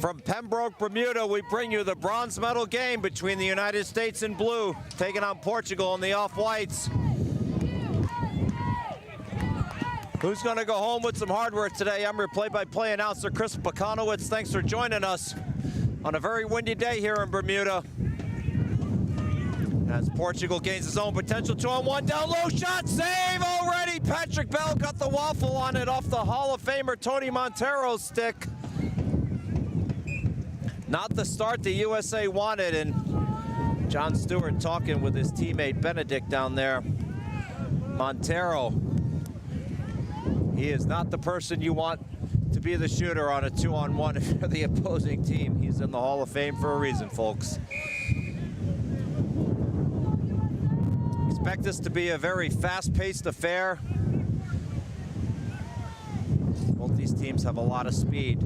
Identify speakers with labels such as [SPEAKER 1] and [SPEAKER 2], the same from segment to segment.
[SPEAKER 1] From Pembroke, Bermuda, we bring you the bronze medal game between the United States in blue, taking on Portugal in the off-whites. Who's going to go home with some hardware today? I'm your play-by-play announcer, Chris Bakanowitz. Thanks for joining us on a very windy day here in Bermuda. As Portugal gains his own potential, 2-on-1, down low, shot, save already! Patrick Bell got the waffle on it off the Hall of Famer Tony Montero's stick. Not the start the USA wanted, and John Stewart talking with his teammate Benedict down there. Montero, he is not the person you want to be the shooter on a 2-on-1 if you're the opposing team. He's in the Hall of Fame for a reason, folks. Expect this to be a very fast-paced affair. Both these teams have a lot of speed.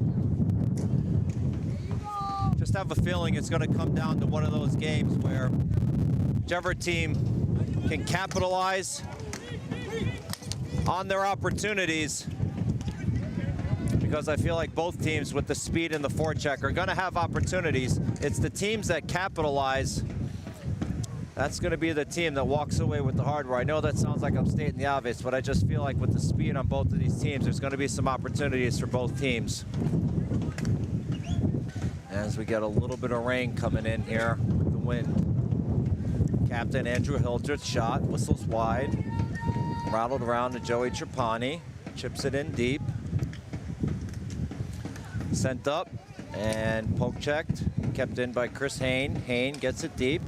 [SPEAKER 1] Just have a feeling it's going to come down to one of those games where whichever team can capitalize on their opportunities, because I feel like both teams with the speed and the forecheck are going to have opportunities. It's the teams that capitalize. That's going to be the team that walks away with the hardware. I know that sounds like I'm stating the obvious, but I just feel like with the speed on both of these teams, there's going to be some opportunities for both teams. As we get a little bit of rain coming in here with the wind. Captain Andrew Hildreth's shot, whistles wide. Rattled around to Joey Trapani. Chips it in deep. Sent up and poke checked. Kept in by Chris Hain. Hain gets it deep.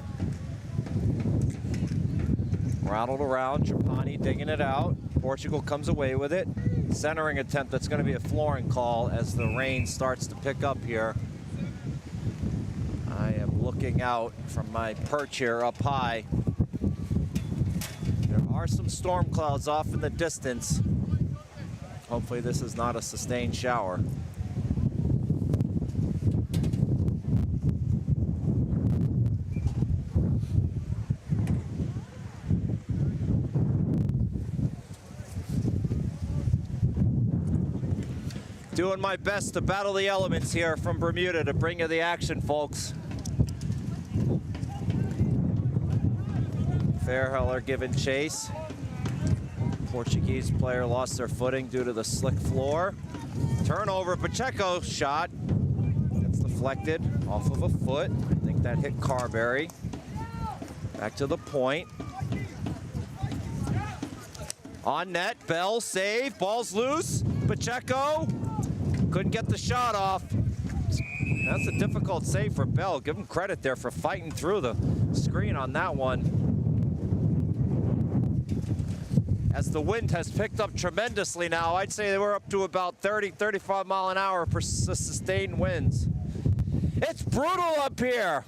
[SPEAKER 1] Rattled around, Trapani digging it out. Portugal comes away with it. Centering attempt, that's going to be a flooring call as the rain starts to pick up here. I am looking out from my perch here up high. There are some storm clouds off in the distance. Hopefully this is not a sustained shower. Doing my best to battle the elements here from Bermuda to bring you the action, folks. Fairheller giving chase. Portuguese player lost their footing due to the slick floor. Turnover, Pacheco shot. It's deflected off of a foot. I think that hit Carberry. Back to the point. On net, Bell save, ball's loose. Pacheco couldn't get the shot off. That's a difficult save for Bell. Give him credit there for fighting through the screen on that one. As the wind has picked up tremendously now, I'd say they were up to about 30, 35 mile an hour for sustained winds. It's brutal up here.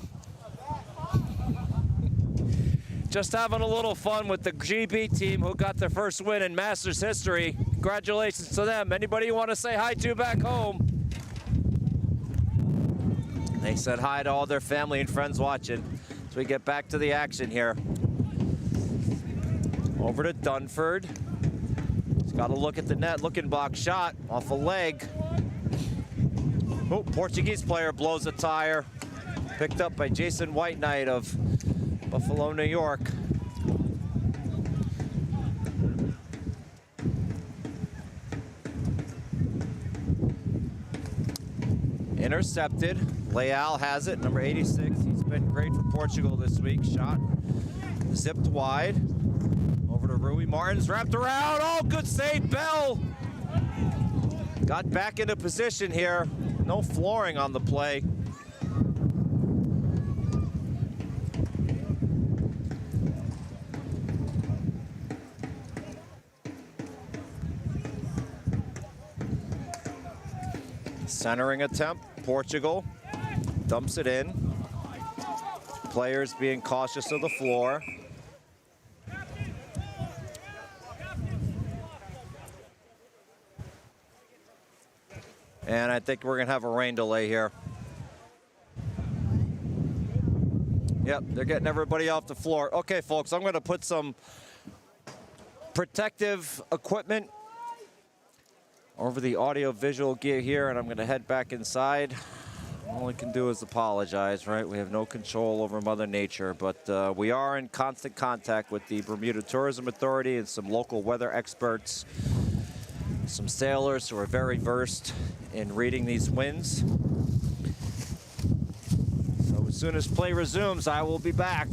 [SPEAKER 1] Just having a little fun with the GB team who got their first win in Masters history. Congratulations to them. Anybody you want to say hi to back home? They said hi to all their family and friends watching as we get back to the action here. Over to Dunford. He's got to look at the net. Looking block shot off a leg. Oh, Portuguese player blows a tire. Picked up by Jason White Knight of Buffalo, New York. Intercepted. Leal has it, number 86. He's been great for Portugal this week. Shot zipped wide. Over to Rui Martins, wrapped around. Oh, good save, Bell. Got back into position here. No flooring on the play. Centering attempt, Portugal dumps it in. Players being cautious of the floor. And I think we're gonna have a rain delay here. Yep, they're getting everybody off the floor. Okay, folks, I'm gonna put some protective equipment over the audio visual gear here, and I'm gonna head back inside. All we can do is apologize, right? We have no control over Mother Nature, but we are in constant contact with the Bermuda Tourism Authority and some local weather experts, some sailors who are very versed in reading these winds. So as soon as play resumes, I will be back.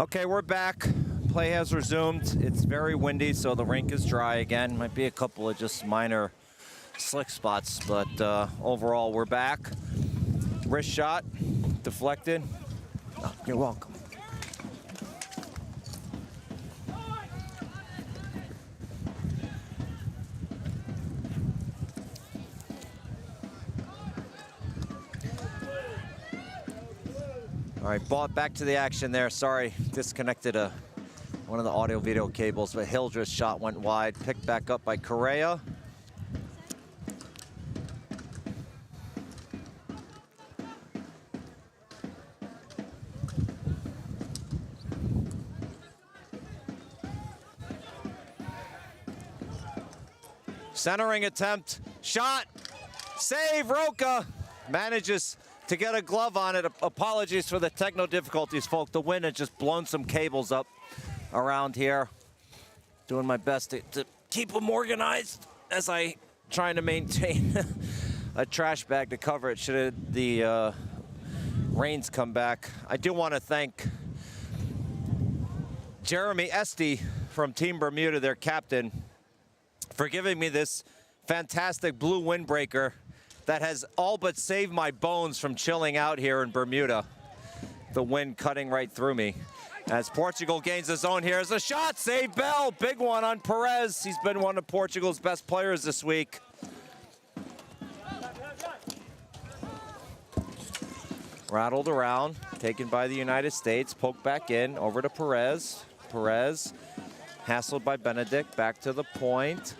[SPEAKER 1] Okay, we're back. Play has resumed. It's very windy, so the rink is dry again. Might be a couple of just minor slick spots, but overall we're back. Wrist shot, deflected. Oh, you're welcome. All right, ball back to the action there. Sorry, disconnected one of the audio video cables, but Hildreth's shot went wide. Picked back up by Correa. Centering attempt, shot, save, Roca manages to get a glove on it. Apologies for the technical difficulties, folks. The wind has just blown some cables up around here. Doing my best to keep them organized as I trying to maintain a trash bag to cover it should the rains come back. I do want to thank Jeremy Esty from Team Bermuda, their captain, for giving me this fantastic blue windbreaker that has all but saved my bones from chilling out here in Bermuda. The wind cutting right through me. As Portugal gains the zone, here's a shot, save Bell, big one on Perez. He's been one of Portugal's best players this week. Rattled around, taken by the United States, poked back in, over to Perez. Perez, hassled by Benedict, back to the point.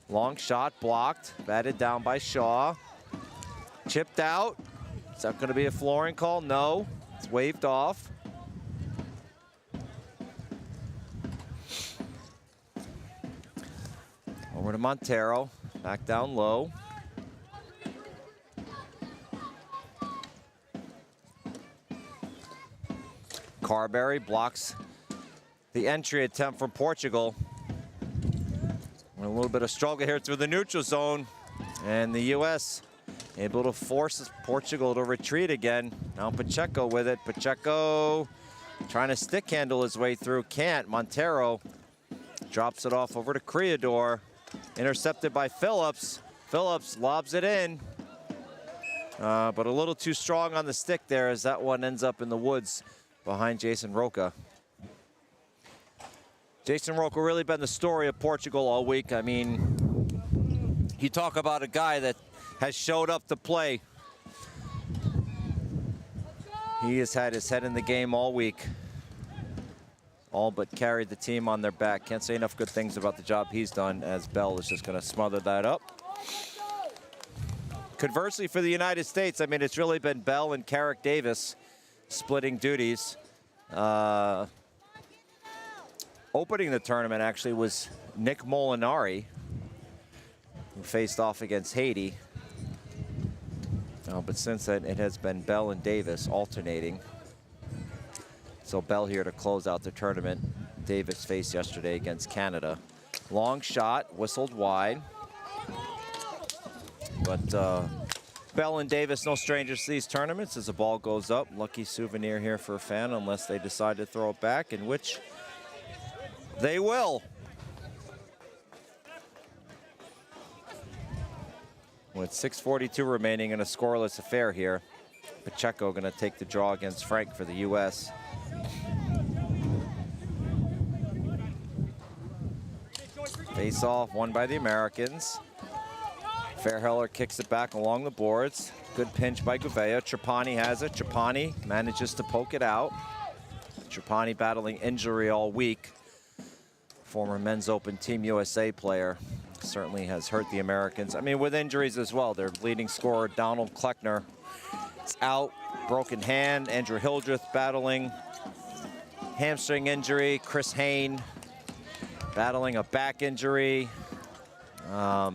[SPEAKER 1] Long shot, blocked, batted down by Shaw. Chipped out. Is that gonna be a flooring call? No, it's waved off. Over to Montero, back down low. Carberry blocks the entry attempt from Portugal. A little bit of struggle here through the neutral zone, and the U.S. able to force Portugal to retreat again. Now Pacheco with it. Pacheco trying to stick handle his way through, can't. Montero drops it off over to Creador. Intercepted by Phillips. Phillips lobs it in, but a little too strong on the stick there as that one ends up in the woods behind Jason Roca. Jason Roca really been the story of Portugal all week. I mean, you talk about a guy that has showed up to play. He has had his head in the game all week. All but carried the team on their back. Can't say enough good things about the job he's done, as Bell is just going to smother that up. Conversely for the United States, I mean, it's really been Bell and Carrick Davis splitting duties. Opening the tournament actually was Nick Molinari, who faced off against Haiti. But since then, it has been Bell and Davis alternating. So Bell here to close out the tournament. Davis faced yesterday against Canada. Long shot, whistled wide. But Bell and Davis, no strangers to these tournaments as the ball goes up. Lucky souvenir here for a fan, unless they decide to throw it back, in which they will. With 6:42 remaining in a scoreless affair here. Pacheco going to take the draw against Frank for the U.S. Face off, won by the Americans. Fairheller kicks it back along the boards. Good pinch by Gouveia. Trapani has it. Trapani manages to poke it out. Trapani battling injury all week. Former Men's Open Team USA player. Certainly has hurt the Americans. I mean, with injuries as well. Their leading scorer, Donald Kleckner, is out. Broken hand. Andrew Hildreth battling hamstring injury. Chris Hayne battling a back injury. Yeah,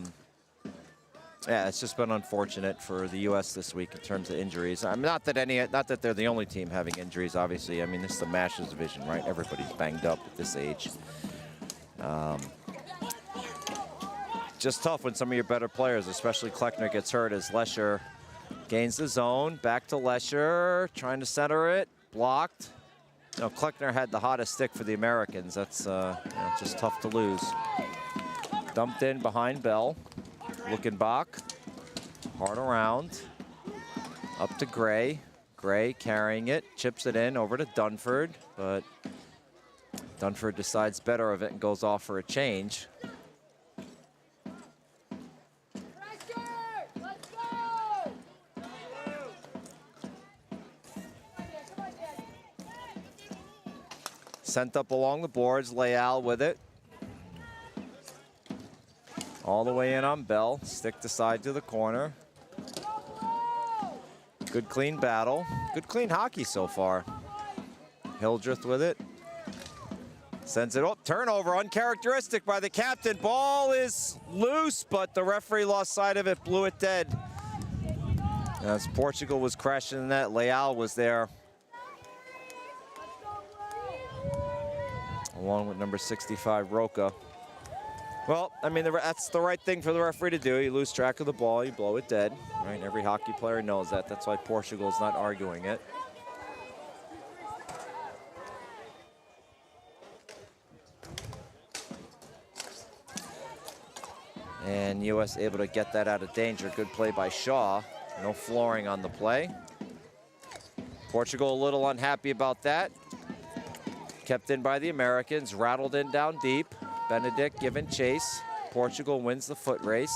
[SPEAKER 1] it's just been unfortunate for the U.S. this week in terms of injuries. Not that they're the only team having injuries, obviously. I mean, this is the Masters division, right? Everybody's banged up at this age. Just tough when some of your better players, especially Kleckner, gets hurt as Lesher gains the zone. Back to Lesher, trying to center it. Blocked. You know, Kleckner had the hottest stick for the Americans. That's you know, just tough to lose. Dumped in behind Bell. Luckenbach. Hard around. Up to Gray. Gray carrying it. Chips it in over to Dunford. But Dunford decides better of it and goes off for a change. Sent up along the boards, Leal with it. All the way in on Bell, stick to side to the corner. Good clean battle, good clean hockey so far. Hildreth with it. Sends it up, turnover, uncharacteristic by the captain. Ball is loose, but the referee lost sight of it, blew it dead. As Portugal was crashing in that, Leal was there. Along with number 65, Roca. Well, I mean, that's the right thing for the referee to do. You lose track of the ball, you blow it dead. Right? Every hockey player knows that. That's why Portugal's not arguing it. And U.S. able to get that out of danger. Good play by Shaw. No flooring on the play. Portugal a little unhappy about that. Kept in by the Americans, rattled in down deep. Benedict giving chase. Portugal wins the foot race.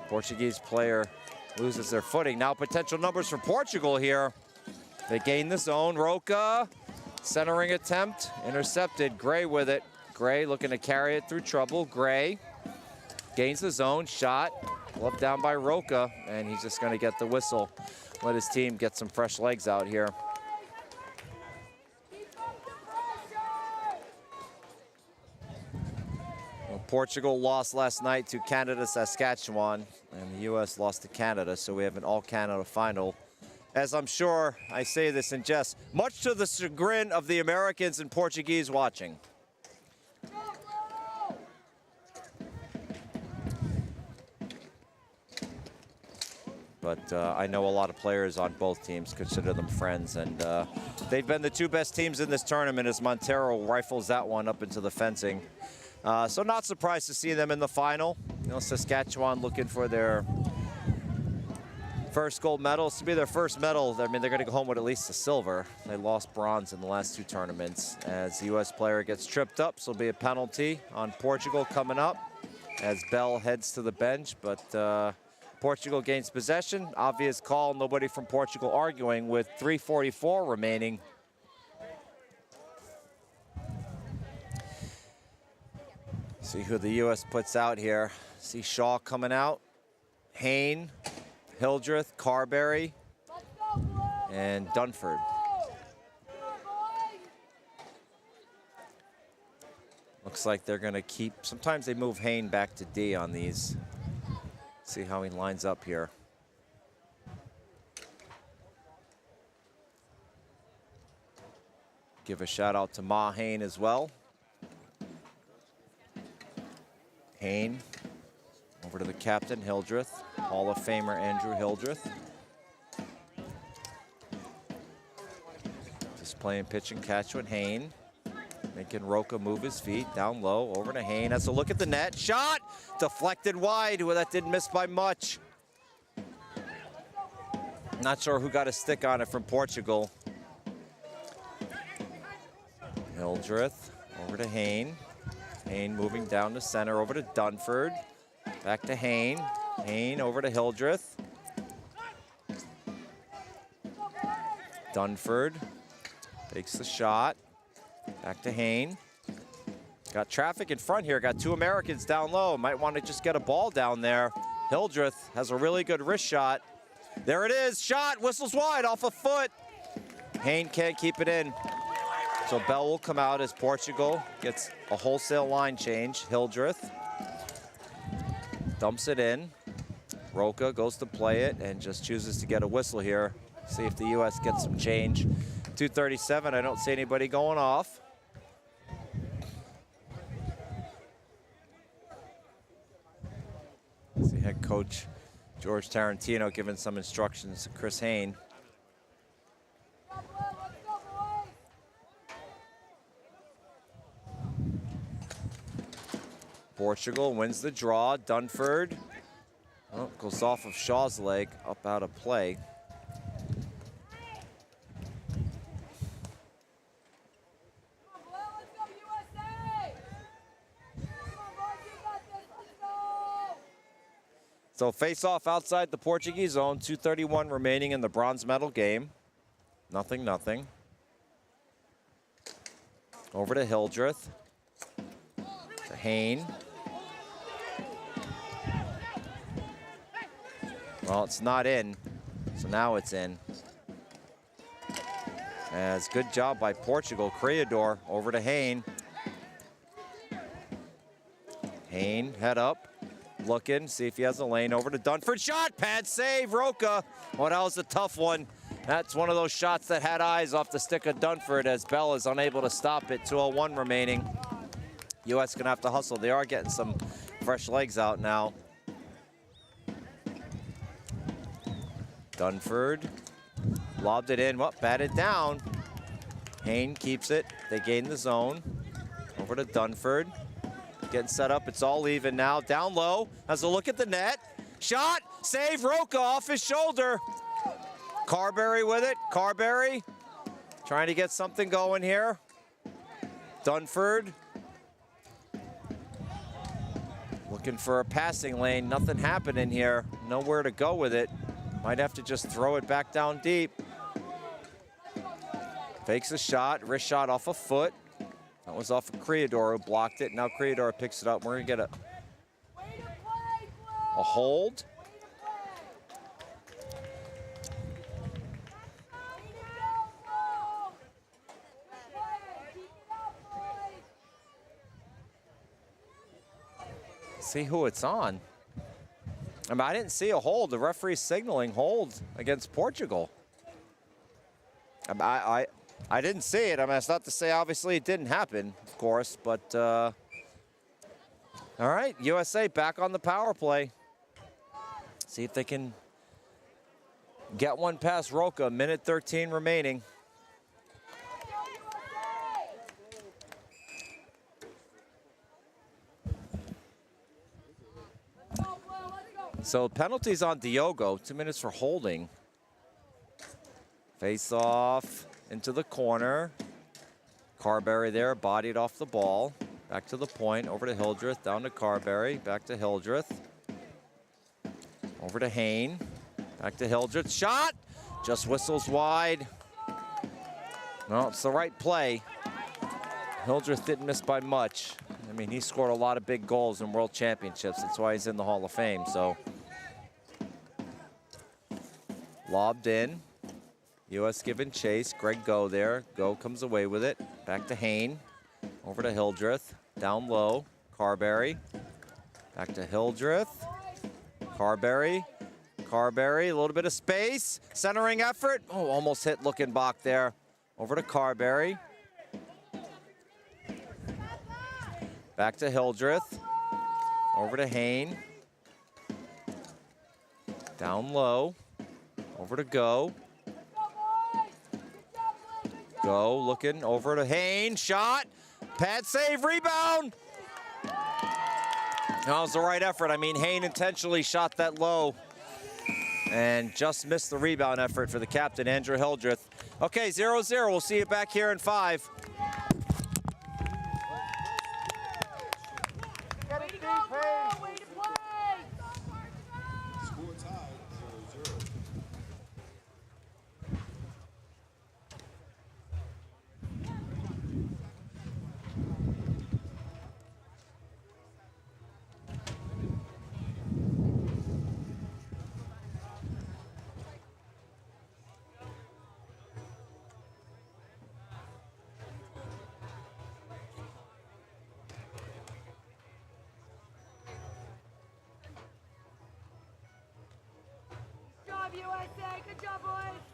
[SPEAKER 1] Portuguese player loses their footing. Now potential numbers for Portugal here. They gain the zone. Roca, centering attempt, intercepted. Gray with it. Gray looking to carry it through trouble. Gray gains the zone, shot, gloved down by Roca, and he's just gonna get the whistle. Let his team get some fresh legs out here. Portugal lost last night to Canada, Saskatchewan, and the U.S. lost to Canada, so we have an all-Canada final. As I'm sure I say this in jest, much to the chagrin of the Americans and Portuguese watching. But I know a lot of players on both teams, consider them friends, and they've been the two best teams in this tournament as Montero rifles that one up into the fencing. So not surprised to see them in the final. You know, Saskatchewan looking for their first gold medal. This will be their first medal. I mean, they're going to go home with at least a silver. They lost bronze in the last two tournaments. As the U.S. player gets tripped up, so it'll be a penalty on Portugal coming up as Bell heads to the bench. But Portugal gains possession. Obvious call, nobody from Portugal arguing with 3:44 remaining. See who the U.S. puts out here. See Shaw coming out. Hayne, Hildreth, Carberry, and Dunford. Looks like they're going to keep, sometimes they move Hayne back to D on these. See how he lines up here. Give a shout out to Ma Hayne as well. Hayne over to the captain, Hildreth. Hall of Famer Andrew Hildreth. Just playing pitch and catch with Hayne. Making Roca move his feet down low, over to Hayne. Has a look at the net. Shot! Deflected wide. Well, that didn't miss by much. Not sure who got a stick on it from Portugal. Hildreth over to Hayne. Hayne moving down to center, over to Dunford. Back to Hayne. Hayne over to Hildreth. Dunford takes the shot. Back to Hayne. Got traffic in front here. Got two Americans down low. Might want to just get a ball down there. Hildreth has a really good wrist shot. There it is. Shot. Whistles wide off a foot. Hayne can't keep it in. So Bell will come out as Portugal gets a wholesale line change. Hildreth dumps it in. Roca goes to play it and just chooses to get a whistle here. See if the U.S. gets some change. 2:37, I don't see anybody going off. See head coach George Tarantino giving some instructions to Chris Hayne. Portugal wins the draw. Dunford goes off of Shaw's leg, up out of play. So face-off outside the Portuguese zone, 2:31 remaining in the bronze medal game. 0-0. Over to Hildreth. To Hain. Well, it's not in, so now it's in. As good job by Portugal. Creador over to Hain. Hain, head up. Looking, see if he has a lane. Over to Dunford. Shot, pad save, Roca. Well, that was a tough one. That's one of those shots that had eyes off the stick of Dunford as Bell is unable to stop it. 2:01 remaining. U.S. gonna have to hustle. They are getting some fresh legs out now. Dunford lobbed it in. Well, batted down. Hain keeps it. They gain the zone. Over to Dunford. Getting set up, it's all even now. Down low, has a look at the net. Shot, save, Roca off his shoulder. Carberry with it, Carberry. Trying to get something going here. Dunford. Looking for a passing lane, nothing happening here. Nowhere to go with it. Might have to just throw it back down deep. Fakes a shot, wrist shot off a foot. That was off of Creador, who blocked it. Now Creador picks it up. We're gonna get a hold. See who it's on. I mean, I didn't see a hold. The referee's signaling hold against Portugal. I didn't see it. I mean, that's not to say obviously it didn't happen, of course, but all right, USA back on the power play. See if they can get one past Roca. Minute 13 remaining. So penalties on Diogo, 2 minutes for holding. Face off into the corner. Carberry there, bodied off the ball. Back to the point, over to Hildreth, down to Carberry, back to Hildreth. Over to Hain, back to Hildreth, shot! Just whistles wide. No, it's the right play. Hildreth didn't miss by much. I mean, he scored a lot of big goals in World Championships. That's why he's in the Hall of Fame, so. Lobbed in. U.S. giving chase. Greg Go there. Go comes away with it. Back to Hain. Over to Hildreth. Down low. Carberry. Back to Hildreth. Carberry. Carberry. A little bit of space. Centering effort. Oh, almost hit Luckenbach there. Over to Carberry. Back to Hildreth. Over to Hain. Down low. Over to Go. Go looking over to Hain. Shot. Pad save. Rebound. That was the right effort. I mean, Hain intentionally shot that low and just missed the rebound effort for the captain, Andrew Hildreth. Okay, 0-0. We'll see you back here in 5.
[SPEAKER 2] USA, good job, boys.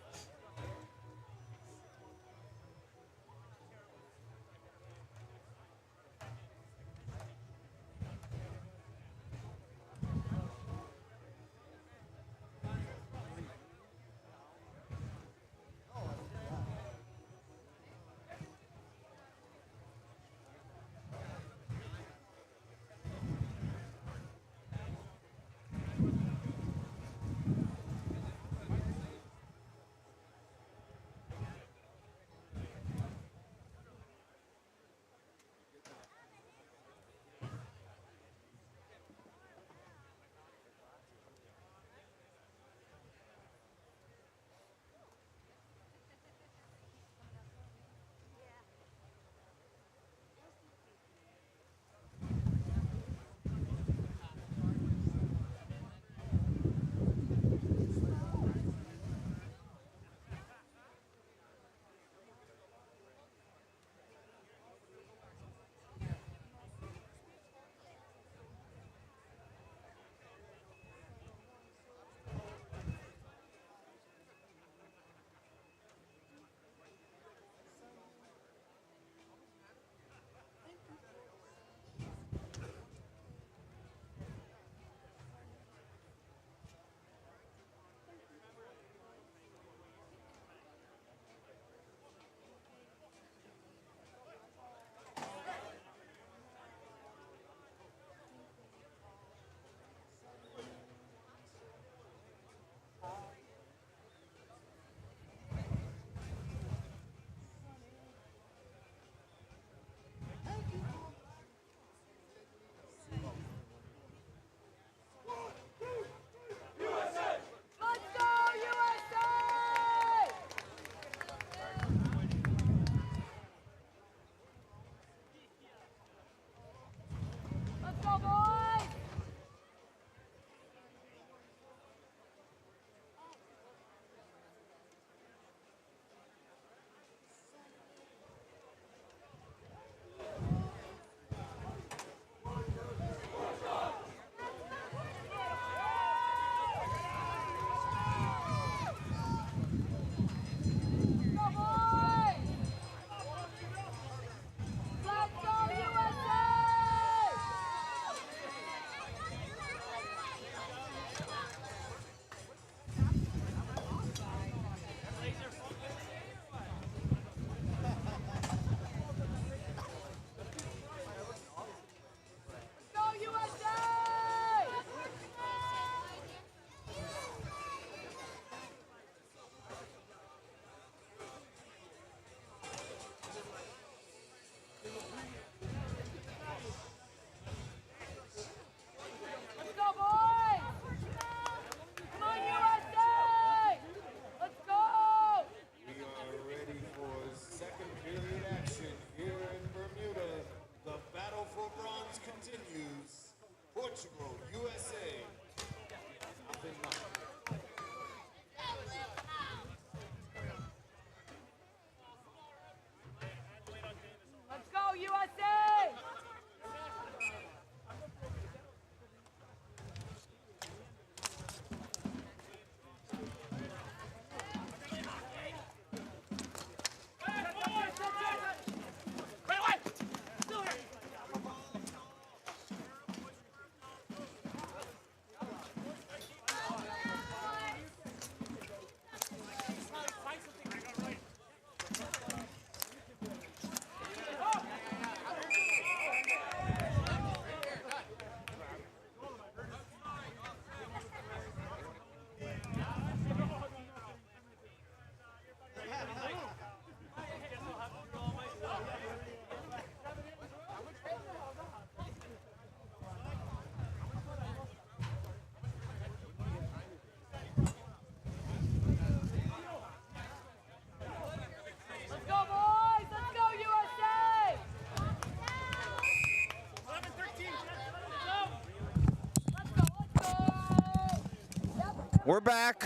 [SPEAKER 1] We're back.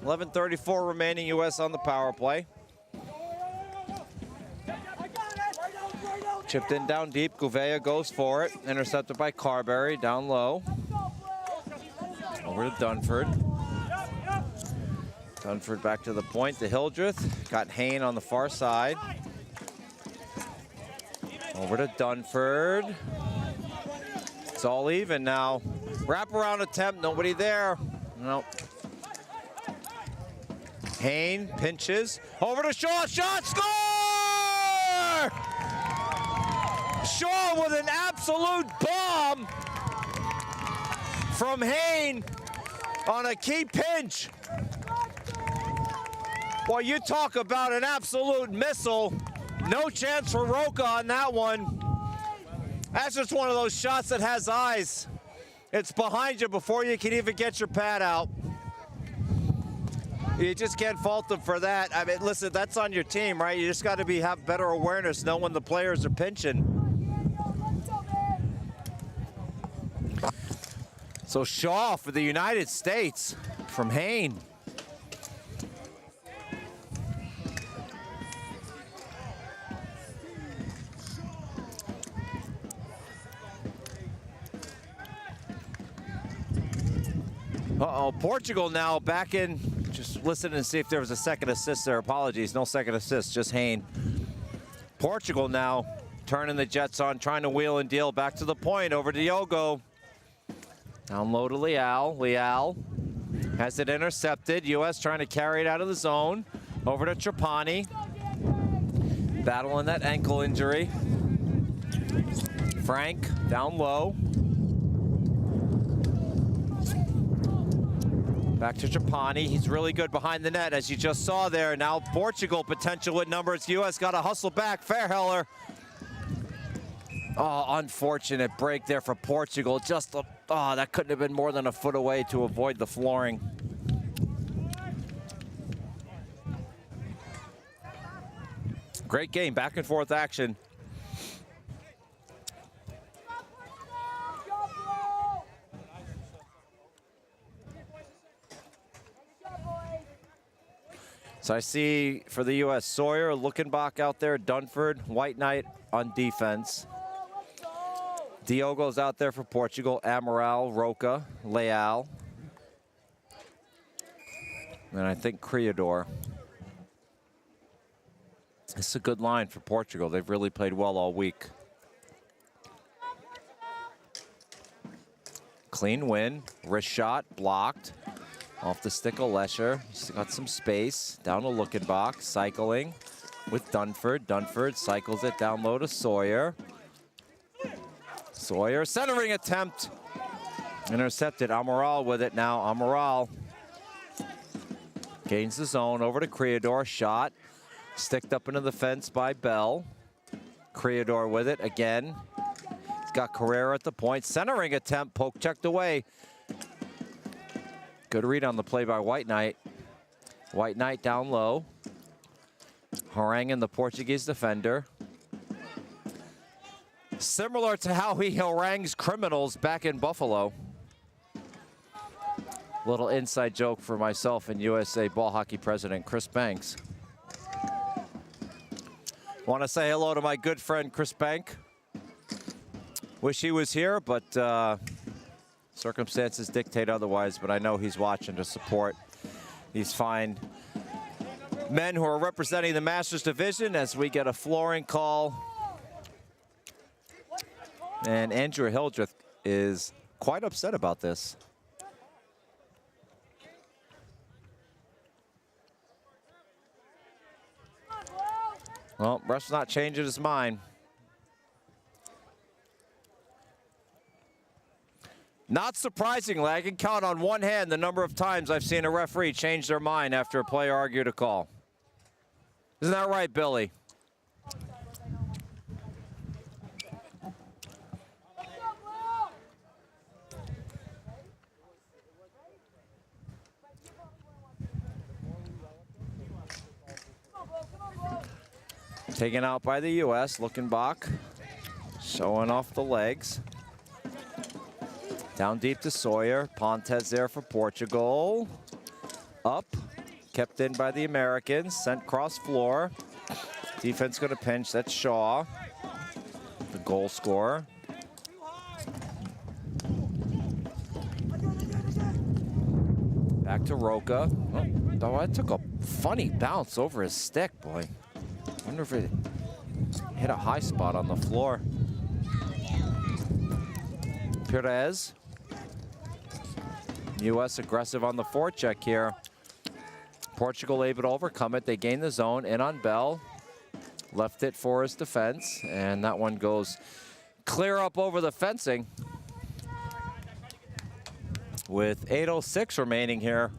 [SPEAKER 1] 11:34 remaining, U.S. on the power play. Chipped in down deep. Gouveia goes for it. Intercepted by Carberry down low. Over to Dunford. Dunford back to the point to Hildreth. Got Hayne on the far side. Over to Dunford. It's all even now. Wraparound attempt, nobody there. Nope. Hayne pinches. Over to Shaw, shot, score! Shaw with an absolute bomb from Hayne on a key pinch. Well, you talk about an absolute missile. No chance for Roca on that one. That's just one of those shots that has eyes. It's behind you before you can even get your pad out. You just can't fault them for that. I mean, listen, that's on your team, right? You just got to have better awareness, know when the players are pinching. So Shaw for the United States from Hayne. Uh-oh, Portugal now back in. Just listen and see if there was a second assist there. Apologies, no second assist, just Hayne. Portugal now turning the Jets on, trying to wheel and deal back to the point, over to Yogo. Down low to Leal. Leal has it intercepted. U.S. trying to carry it out of the zone. Over to Trapani. Battling that ankle injury. Frank down low. Back to Trapani. He's really good behind the net, as you just saw there. Now Portugal potential with numbers. U.S. got to hustle back. Fairheller. Oh, unfortunate break there for Portugal. Just, that couldn't have been more than a foot away to avoid the flooring. Great game, back and forth action. So I see for the U.S. Sawyer, Luckenbach out there, Dunford, White Knight on defense. Diogo's out there for Portugal, Amaral, Roca, Leal. And I think Criador. It's a good line for Portugal. They've really played well all week. Clean win, wrist shot, blocked. Off the stick of Lesher. He's got some space. Down to Luckenbach, cycling with Dunford. Dunford cycles it down low to Sawyer. Sawyer, centering attempt. Intercepted. Amaral with it now. Amaral gains the zone over to Criador. Shot. Sticked up into the fence by Bell. Criador with it again. He's got Carrera at the point. Centering attempt. Poke checked away. Good read on the play by White Knight. White Knight down low. Haranguing the Portuguese defender. Similar to how he harangues criminals back in Buffalo. Little inside joke for myself and USA ball hockey president Chris Banks. Want to say hello to my good friend Chris Bank. Wish he was here, but circumstances dictate otherwise, but I know he's watching to support these fine men who are representing the Masters Division as we get a flooring call. And Andrew Hildreth is quite upset about this. Well, ref's not changing his mind. Not surprisingly, I can count on one hand the number of times I've seen a referee change their mind after a player argued a call. Isn't that right, Billy? Taken out by the U.S. Luckenbach, showing off the legs. Down deep to Sawyer. Pontes there for Portugal. up, kept in by the Americans, sent cross floor. Defense going to pinch, that's Shaw, the goal scorer. Back to Roca. Oh, that took a funny bounce over his stick, boy. Wonder if it hit a high spot on the floor. Perez. U.S. aggressive on the forecheck here. Portugal able to overcome it. They gain the zone in on Bell. Left it for his defense, and that one goes clear up over the fencing. With 8:06 remaining here.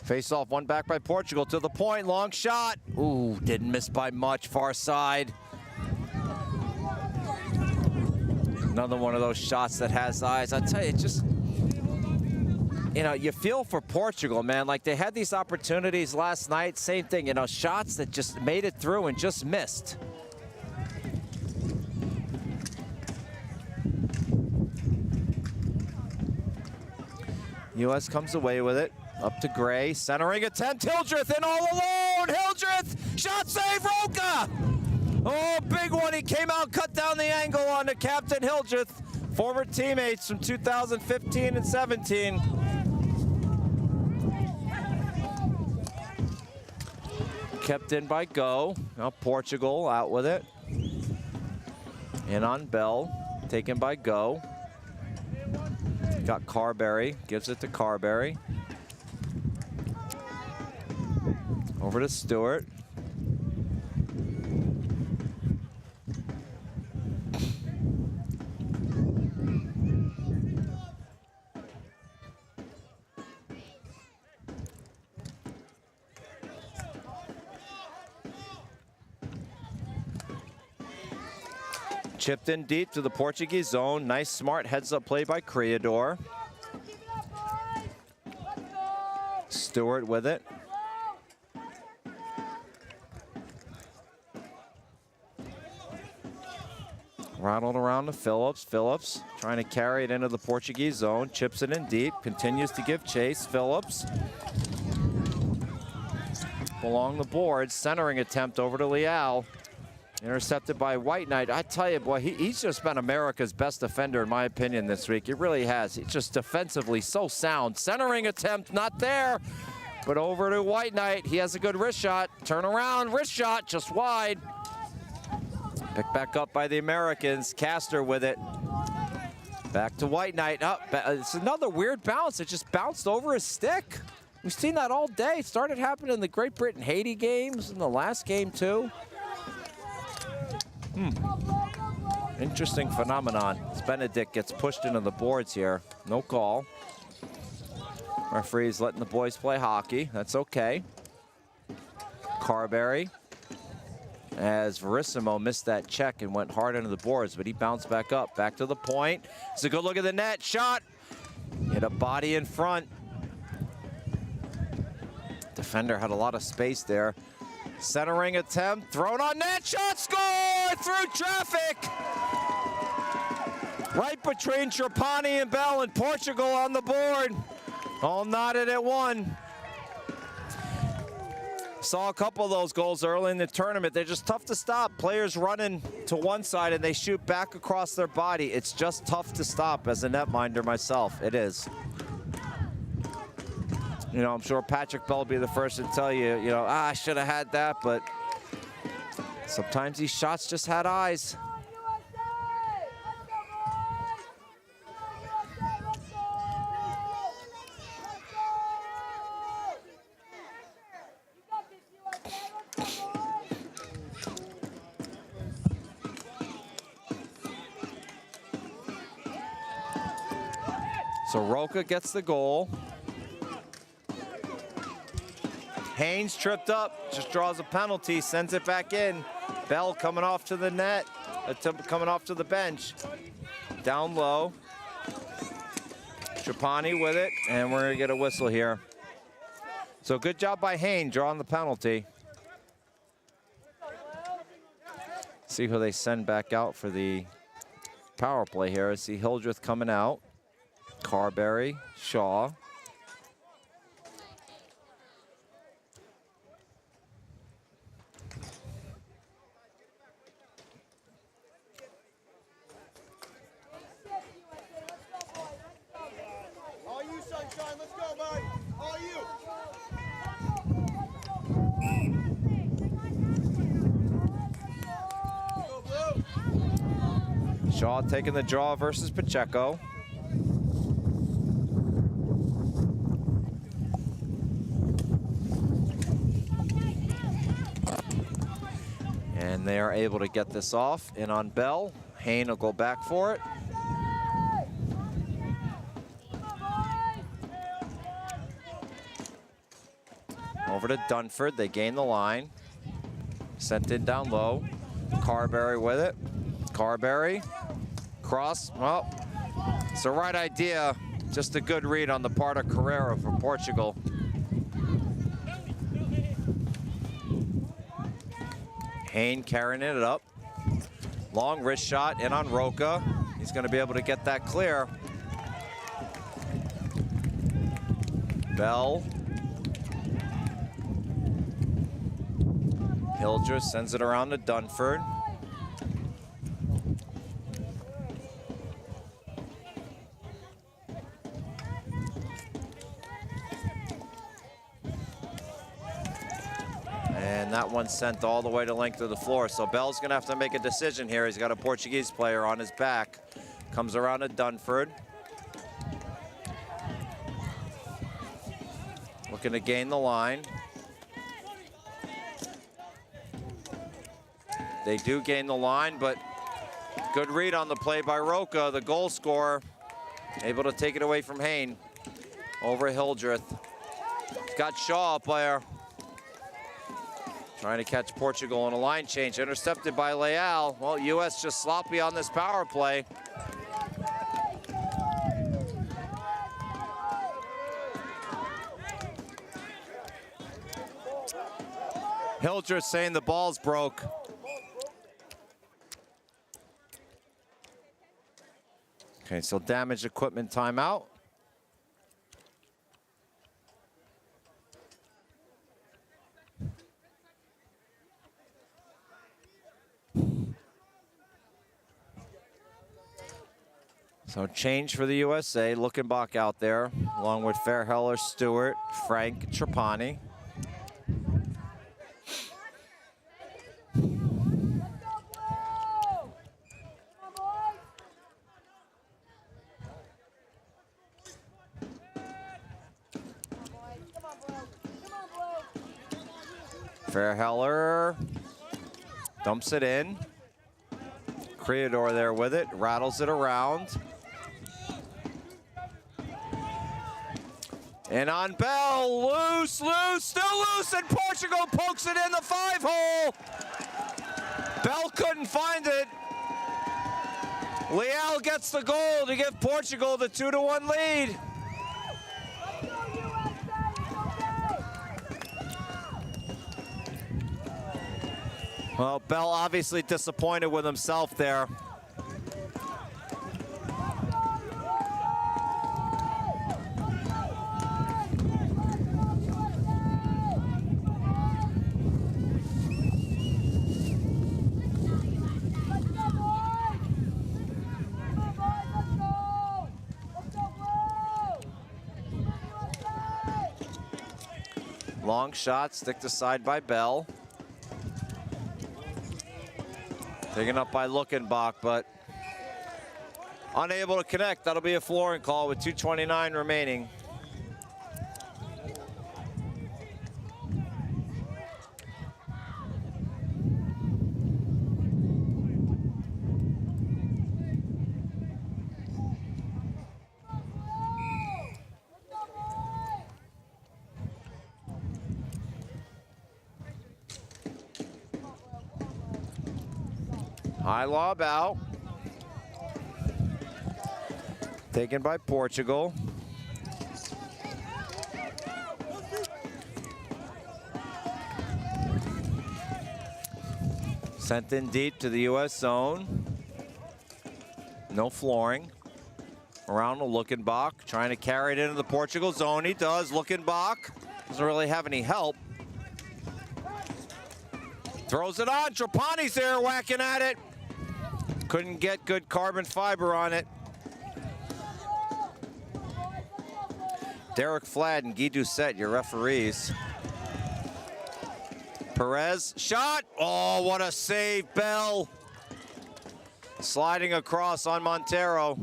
[SPEAKER 1] Face off, one back by Portugal to the point, long shot. Ooh, didn't miss by much, far side. Another one of those shots that has eyes. I tell you, it just, you know, you feel for Portugal, man. Like they had these opportunities last night, same thing, you know, shots that just made it through and just missed. U.S. comes away with it. Up to Gray, centering attempt, Hildreth in all alone, Hildreth, shot save, Roca! Oh, big one, he came out, cut down the angle on the Captain Hildreth, former teammates from 2015 and 17. Kept in by Go, now Portugal out with it. In on Bell, taken by Go. Got Carberry, gives it to Carberry. Over to Stewart. Chipped in deep to the Portuguese zone. Nice, smart heads-up play by Creador. Stewart with it. Rattled around to Phillips. Phillips trying to carry it into the Portuguese zone. Chips it in deep. Continues to give chase. Phillips. Along the board. Centering attempt over to Leal. Intercepted by White Knight. I tell you, boy, he's just been America's best defender, in my opinion, this week. He really has. He's just defensively so sound. Centering attempt, not there. But over to White Knight. He has a good wrist shot. Turn around, wrist shot, just wide. Picked back up by the Americans. Castor with it. Back to White Knight. Oh, it's another weird bounce. It just bounced over his stick. We've seen that all day. It started happening in the Great Britain-Haiti games, in the last game too. Interesting phenomenon. As Benedict gets pushed into the boards here. No call. Referee's letting the boys play hockey. That's okay. Carberry. As Verissimo missed that check and went hard into the boards, but he bounced back up. Back to the point. It's a good look at the net. Shot. Hit a body in front. Defender had a lot of space there. Centering attempt. Thrown on net. Shot scored through traffic. Right between Trapani and Bell, and Portugal on the board. All knotted at one. Saw a couple of those goals early in the tournament. They're just tough to stop. Players running to one side and they shoot back across their body. It's just tough to stop as a netminder myself. It is. You know, I'm sure Patrick Bell will be the first to tell you, you know, I should have had that, but sometimes these shots just had eyes. So Roca gets the goal. Haynes tripped up, just draws a penalty, sends it back in. Bell coming off to the net, coming off to the bench. down low. Trapani with it, and we're gonna get a whistle here. So good job by Hain drawing the penalty. See who they send back out for the power play here. I see Hildreth coming out. Carberry, Shaw.
[SPEAKER 2] All you, Sunshine, let's go, bud. All you.
[SPEAKER 1] Shaw taking the draw versus Pacheco. And they are able to get this off. In on Bell. Hain will go back for it. Over to Dunford. They gain the line. Sent in down low. Carberry with it. Carberry. Cross. Well, it's the right idea. Just a good read on the part of Carrera for Portugal. Hain carrying it up. Long wrist shot in on Roca. He's going to be able to get that clear. Bell. Hildreth sends it around to Dunford. And that one sent all the way to length of the floor. So Bell's gonna have to make a decision here. He's got a Portuguese player on his back. Comes around to Dunford. Looking to gain the line. They do gain the line, but good read on the play by Roca, the goal scorer. Able to take it away from Hain. Over Hildreth. Got Shaw up there. Trying to catch Portugal on a line change. Intercepted by Leal. Well, U.S. just sloppy on this power play. Hildreth saying the ball's broke. Okay, so damaged equipment timeout. So change for the USA. Luckenbach out there, along with Fairheller, Stewart, Frank, Trapani. Fairheller dumps it in. Creador there with it, rattles it around. And on Bell, loose, still loose, and Portugal pokes it in the 5-hole. Bell couldn't find it. Leal gets the goal to give Portugal the 2-1 lead. Well, Bell obviously disappointed with himself there. Long shot, stick to side by Bell. Taken up by Luckenbach, but unable to connect. That'll be a flooring call with 2:29 remaining. High lob out. Taken by Portugal. Sent in deep to the U.S. zone. No flooring. Around to Luckenbach, trying to carry it into the Portugal zone. He does. Luckenbach doesn't really have any help. Throws it on. Trapani's there whacking at it. Couldn't get good carbon fiber on it. Derek Flad and Guy Doucette, your referees. Perez, shot. Oh, what a save, Bell. Sliding across on Montero.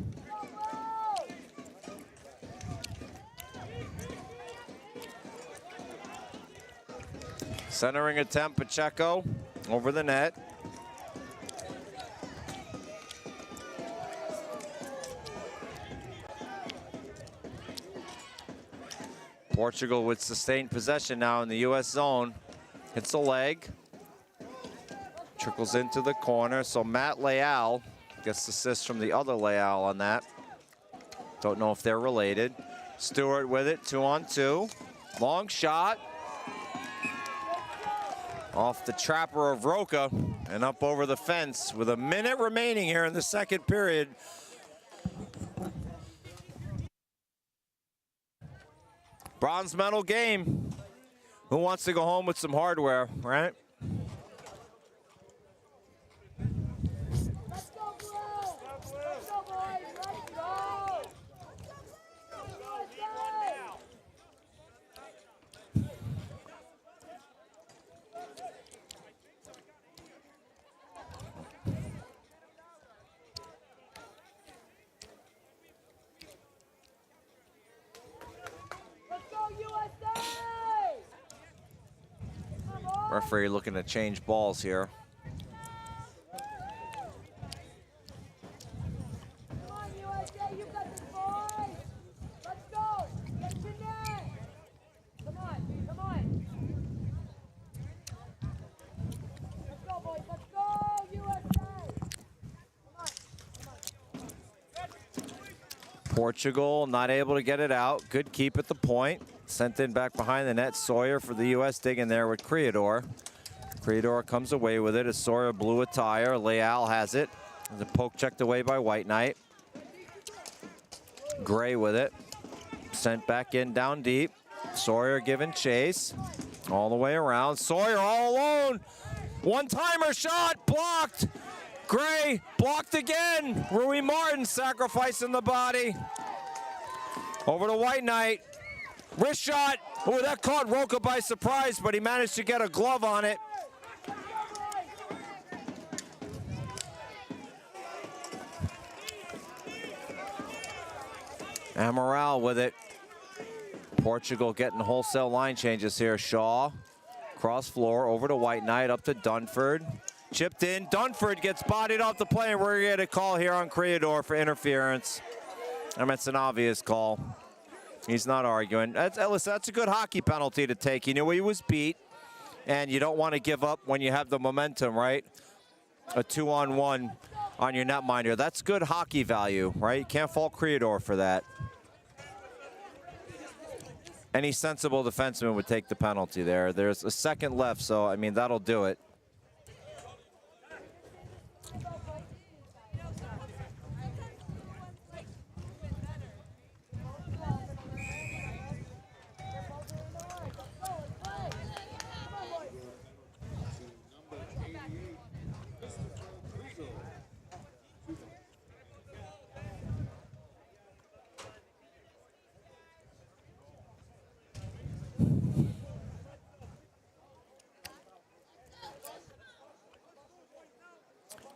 [SPEAKER 1] Centering attempt, Pacheco over the net. Portugal with sustained possession now in the U.S. zone. Hits a leg. Trickles into the corner. So Matt Leal gets assist from the other Leal on that. Don't know if they're related. Stewart with it, 2-on-2. Long shot. Off the trapper of Roca and up over the fence with a minute remaining here in the second period. Bronze medal game. Who wants to go home with some hardware, right? Referee looking to change balls here.
[SPEAKER 2] Come on, USA, you got this, boys. Let's go. Get to net. Come on, come on. Let's go, boys. Let's go, USA. Come on.
[SPEAKER 1] Portugal not able to get it out. Good keep at the point. Sent in back behind the net. Sawyer for the U.S. digging there with Creador. Creador comes away with it as Sawyer blew a tire. Leal has it. The poke checked away by White Knight. Gray with it. Sent back in down deep. Sawyer giving chase. All the way around. Sawyer all alone. One-timer shot blocked. Gray blocked again. Rui Martin sacrificing the body. Over to White Knight. Wrist shot. Oh, that caught Roca by surprise, but he managed to get a glove on it. Amaral with it. Portugal getting wholesale line changes here. Shaw, cross floor, over to White Knight, up to Dunford. Chipped in. Dunford gets bodied off the play, and we're going to get a call here on Creador for interference. I mean, it's an obvious call. He's not arguing. Listen, that's a good hockey penalty to take. You know, he was beat, and you don't want to give up when you have the momentum, right? A 2-on-1 on your netminder. That's good hockey value, right? You can't fault Creador for that. Any sensible defenseman would take the penalty there. There's a second left, so, I mean, that'll do it.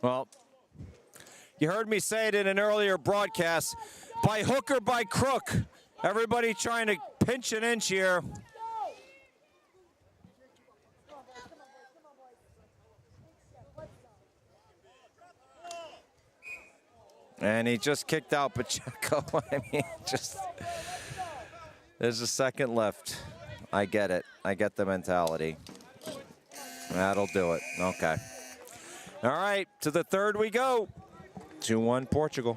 [SPEAKER 1] Well, you heard me say it in an earlier broadcast. By hook or by crook, everybody trying to pinch an inch here. And he just kicked out Pacheco. I mean, there's a second left. I get it. I get the mentality. That'll do it. Okay. All right, to the third we go. 2-1 Portugal.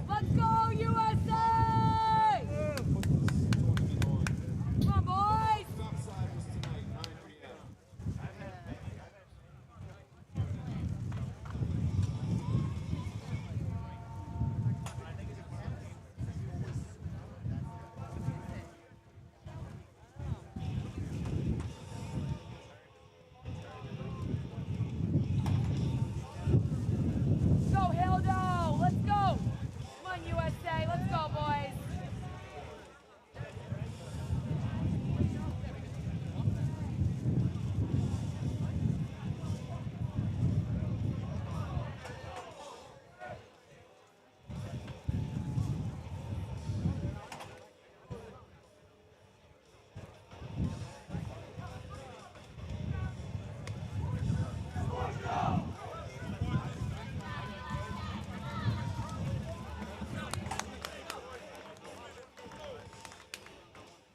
[SPEAKER 2] Let's go, USA! Come on, boys! Go, Hildo! Let's go! Come on, USA! Let's go, boys!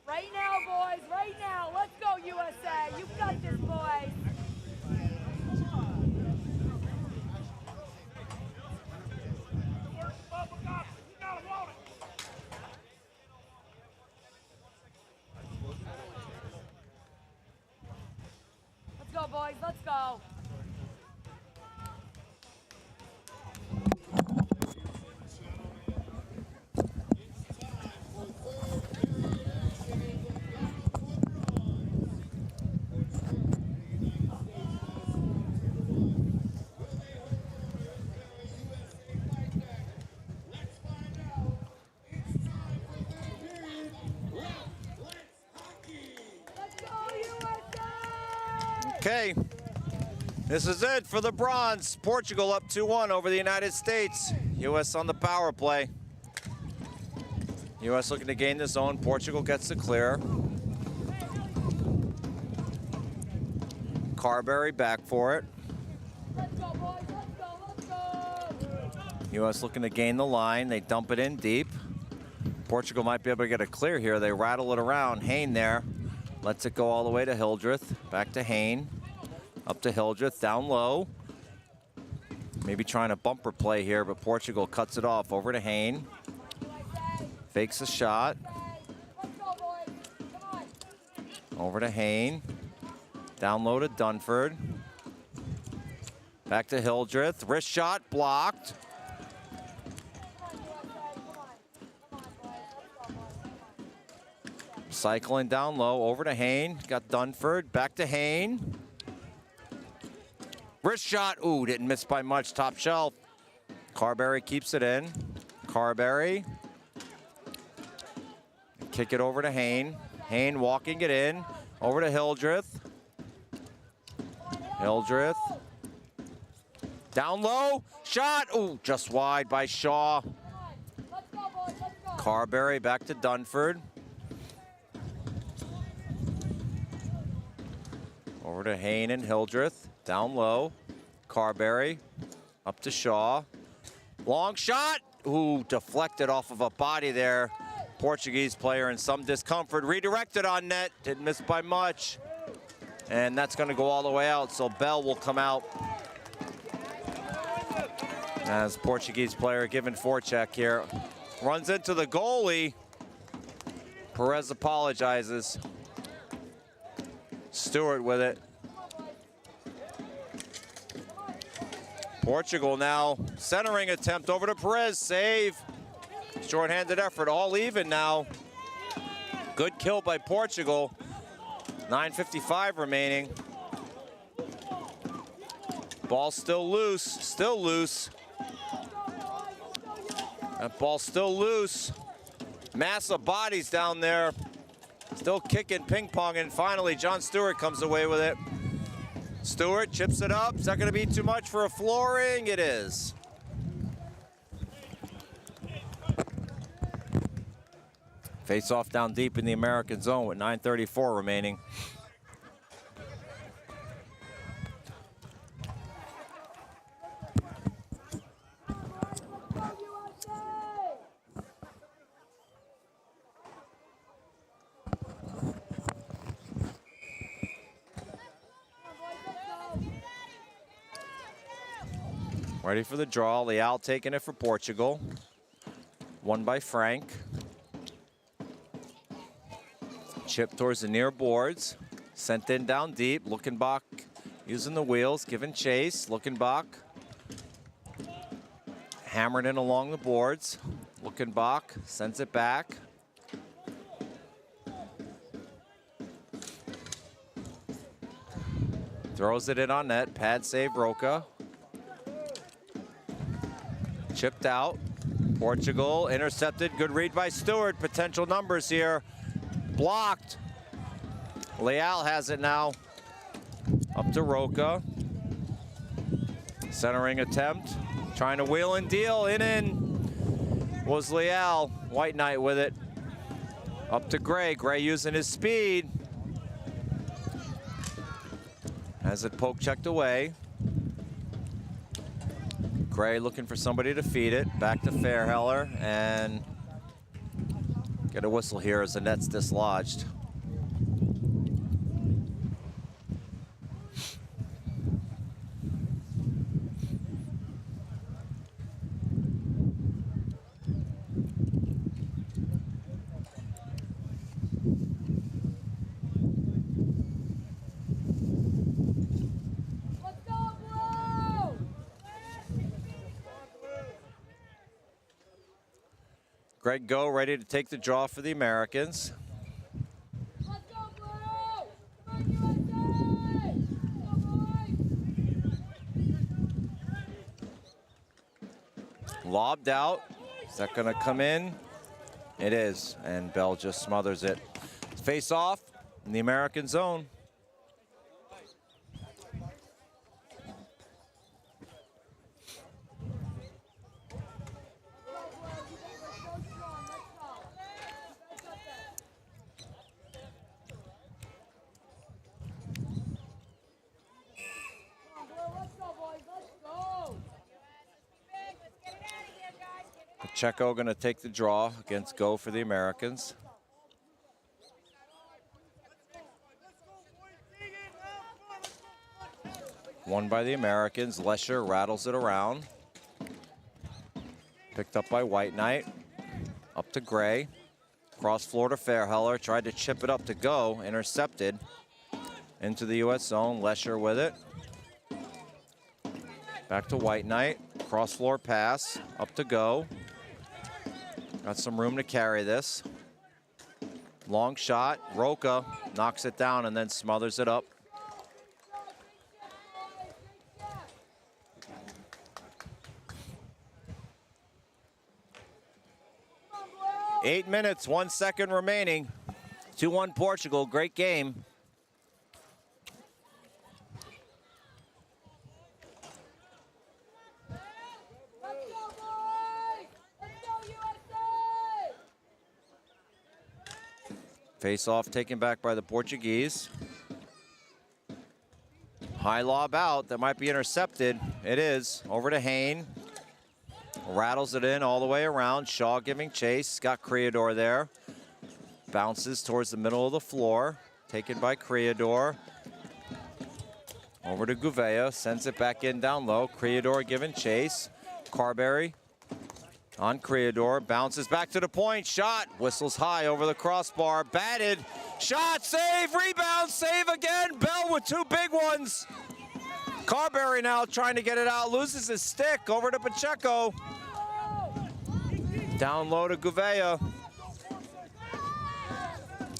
[SPEAKER 2] Right now, boys, right now. Let's go, USA. You've got this, boys. Let's go, boys. Let's go. Let's go, USA!
[SPEAKER 1] Okay, this is it for the bronze. Portugal up 2-1 over the United States. U.S. on the power play. U.S. looking to gain the zone. Portugal gets the clear. Carberry back for it.
[SPEAKER 2] Let's go, boys. Let's go. Let's go.
[SPEAKER 1] U.S. looking to gain the line. They dump it in deep. Portugal might be able to get a clear here. They rattle it around. Hain there. Lets it go all the way to Hildreth. Back to Hain. Up to Hildreth. Down low. Maybe trying a bumper play here, but Portugal cuts it off. Over to Hain. Fakes a shot.
[SPEAKER 2] Let's go, boys. Come on.
[SPEAKER 1] Over to Hain. Down low to Dunford. Back to Hildreth. Wrist shot blocked. Cycling down low. Over to Hain. Got Dunford. Back to Hain. Wrist shot. Ooh, didn't miss by much. Top shelf. Carberry keeps it in. Carberry. Kick it over to Hain. Hain walking it in. Over to Hildreth. Hildreth. Down low. Shot. Ooh, just wide by Shaw.
[SPEAKER 2] Let's go, boys. Let's go.
[SPEAKER 1] Carberry back to Dunford. Over to Hain and Hildreth. Down low. Carberry. Up to Shaw. Long shot. Ooh, deflected off of a body there. Portuguese player in some discomfort. Redirected on net. Didn't miss by much. And that's going to go all the way out. So Bell will come out as Portuguese player given forecheck here. Runs into the goalie. Perez apologizes. Stewart with it. Portugal now centering attempt over to Perez. Save. Short-handed effort. All even now. Good kill by Portugal. 9:55 remaining. Ball still loose. Still loose. That ball's still loose. Mass of bodies down there. Still kicking, ping-pong, and finally John Stewart comes away with it. Stewart chips it up. Is that going to be too much for a flooring? It is. Face off down deep in the American zone with 9:34 remaining. Ready for the draw. Leal taking it for Portugal. Won by Frank. Chip towards the near boards. Sent in down deep. Luckenbach using the wheels, giving chase. Luckenbach hammered in along the boards. Luckenbach sends it back. Throws it in on net. Pad save Roca. Chipped out. Portugal intercepted. Good read by Stewart. Potential numbers here. Blocked. Leal has it now. Up to Roca. Centering attempt. Trying to wheel and deal. In was Leal. White Knight with it. Up to Gray. Gray using his speed. Has it poke checked away. Gray looking for somebody to feed it. Back to Fairheller and get a whistle here as the net's dislodged. Greg Go ready to take the draw for the Americans.
[SPEAKER 2] Let's go, Blue! Come on, USA!
[SPEAKER 1] Lobbed out. Is that going to come in? It is, and Bell just smothers it. Face off in the American zone. Pacheco going to take the draw against Go for the Americans. Won by the Americans. Lesher rattles it around. Picked up by White Knight. Up to Gray. Cross floor to Fairheller. Tried to chip it up to Go. Intercepted. Into the U.S. zone. Lesher with it. Back to White Knight. Cross floor pass. Up to Go. Got some room to carry this. Long shot. Roca knocks it down and then smothers it up. Eight minutes, 1 second remaining. 2-1 Portugal, great game. Face-off taken back by the Portuguese. High lob out, that might be intercepted. It is, over to Hain. Rattles it in all the way around. Shaw giving chase, got Creador there. Bounces towards the middle of the floor. Taken by Creador. Over to Gouveia, sends it back in down low. Creador giving chase. Carberry on Creador, bounces back to the point, shot, whistles high over the crossbar, batted, shot, save, rebound, save again, Bell with two big ones. Carberry now trying to get it out, loses his stick, over to Pacheco. Down low to Gouveia.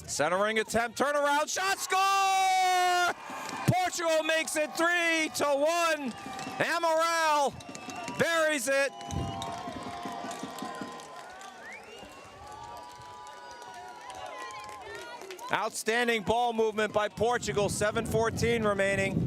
[SPEAKER 1] Centering attempt, turnaround, shot, score! Portugal makes it 3-1. Amaral buries it. Outstanding ball movement by Portugal, 7:14 remaining.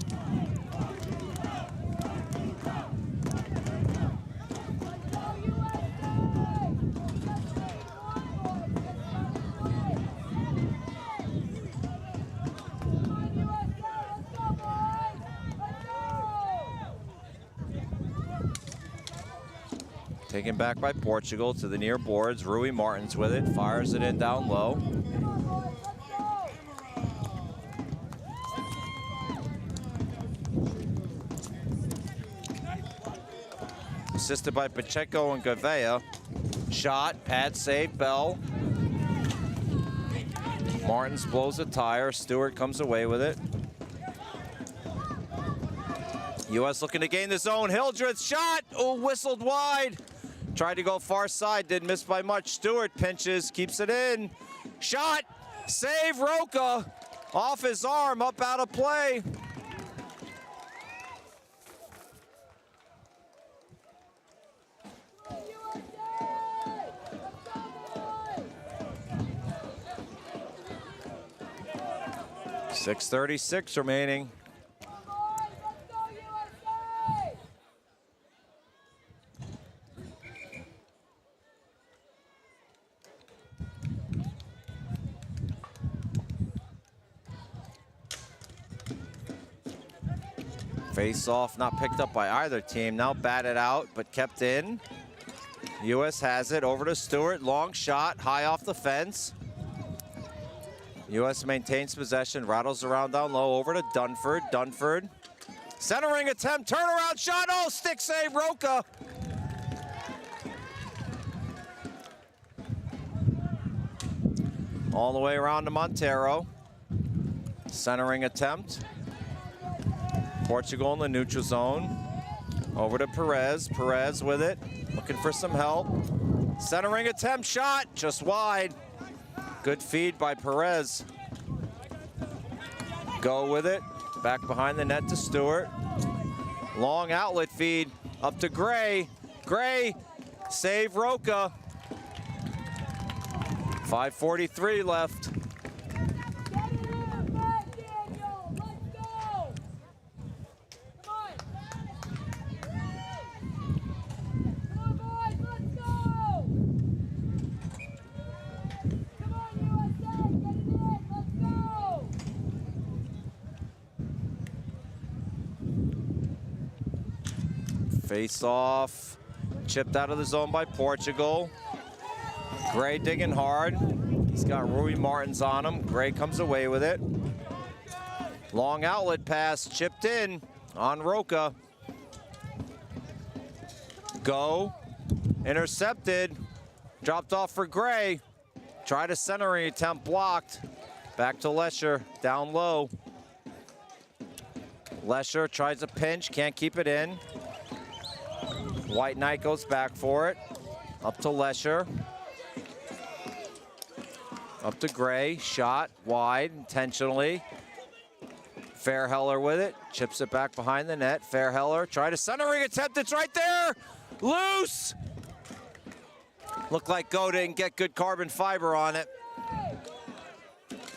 [SPEAKER 1] Taken back by Portugal to the near boards. Rui Martins with it, fires it in down low. assisted by Pacheco and Gavea. Shot, pad save, Bell. Martins blows a tire. Stewart comes away with it. U.S. looking to gain the zone. Hildreth shot. Oh, whistled wide. Tried to go far side. Didn't miss by much. Stewart pinches. Keeps it in. Shot. Save. Roca. Off his arm. Up out of play. .636 remaining. Face off, not picked up by either team. Now batted out, but kept in. U.S. has it over to Stewart. Long shot, high off the fence. U.S. maintains possession, rattles around down low, over to Dunford. Dunford, centering attempt, turnaround shot, oh, stick save, Roca. All the way around to Montero. Centering attempt. Portugal in the neutral zone. Over to Perez, Perez with it, looking for some help. Centering attempt, shot, just wide. Good feed by Perez. Go with it. Back behind the net to Stewart. Long outlet feed up to Gray. Gray, save Roca. 5:43 left. Face off, chipped out of the zone by Portugal. Gray digging hard. He's got Rui Martins on him. Gray comes away with it. Long outlet pass, chipped in on Roca. Go, intercepted, dropped off for Gray. Tried a centering attempt, blocked. Back to Lesher, down low. Lesher tries a pinch, can't keep it in. White Knight goes back for it. Up to Lesher. Up to Gray. Shot wide intentionally. Fairheller with it. Chips it back behind the net. Fairheller tried a centering attempt. It's right there. Loose. Looked like Go didn't get good carbon fiber on it.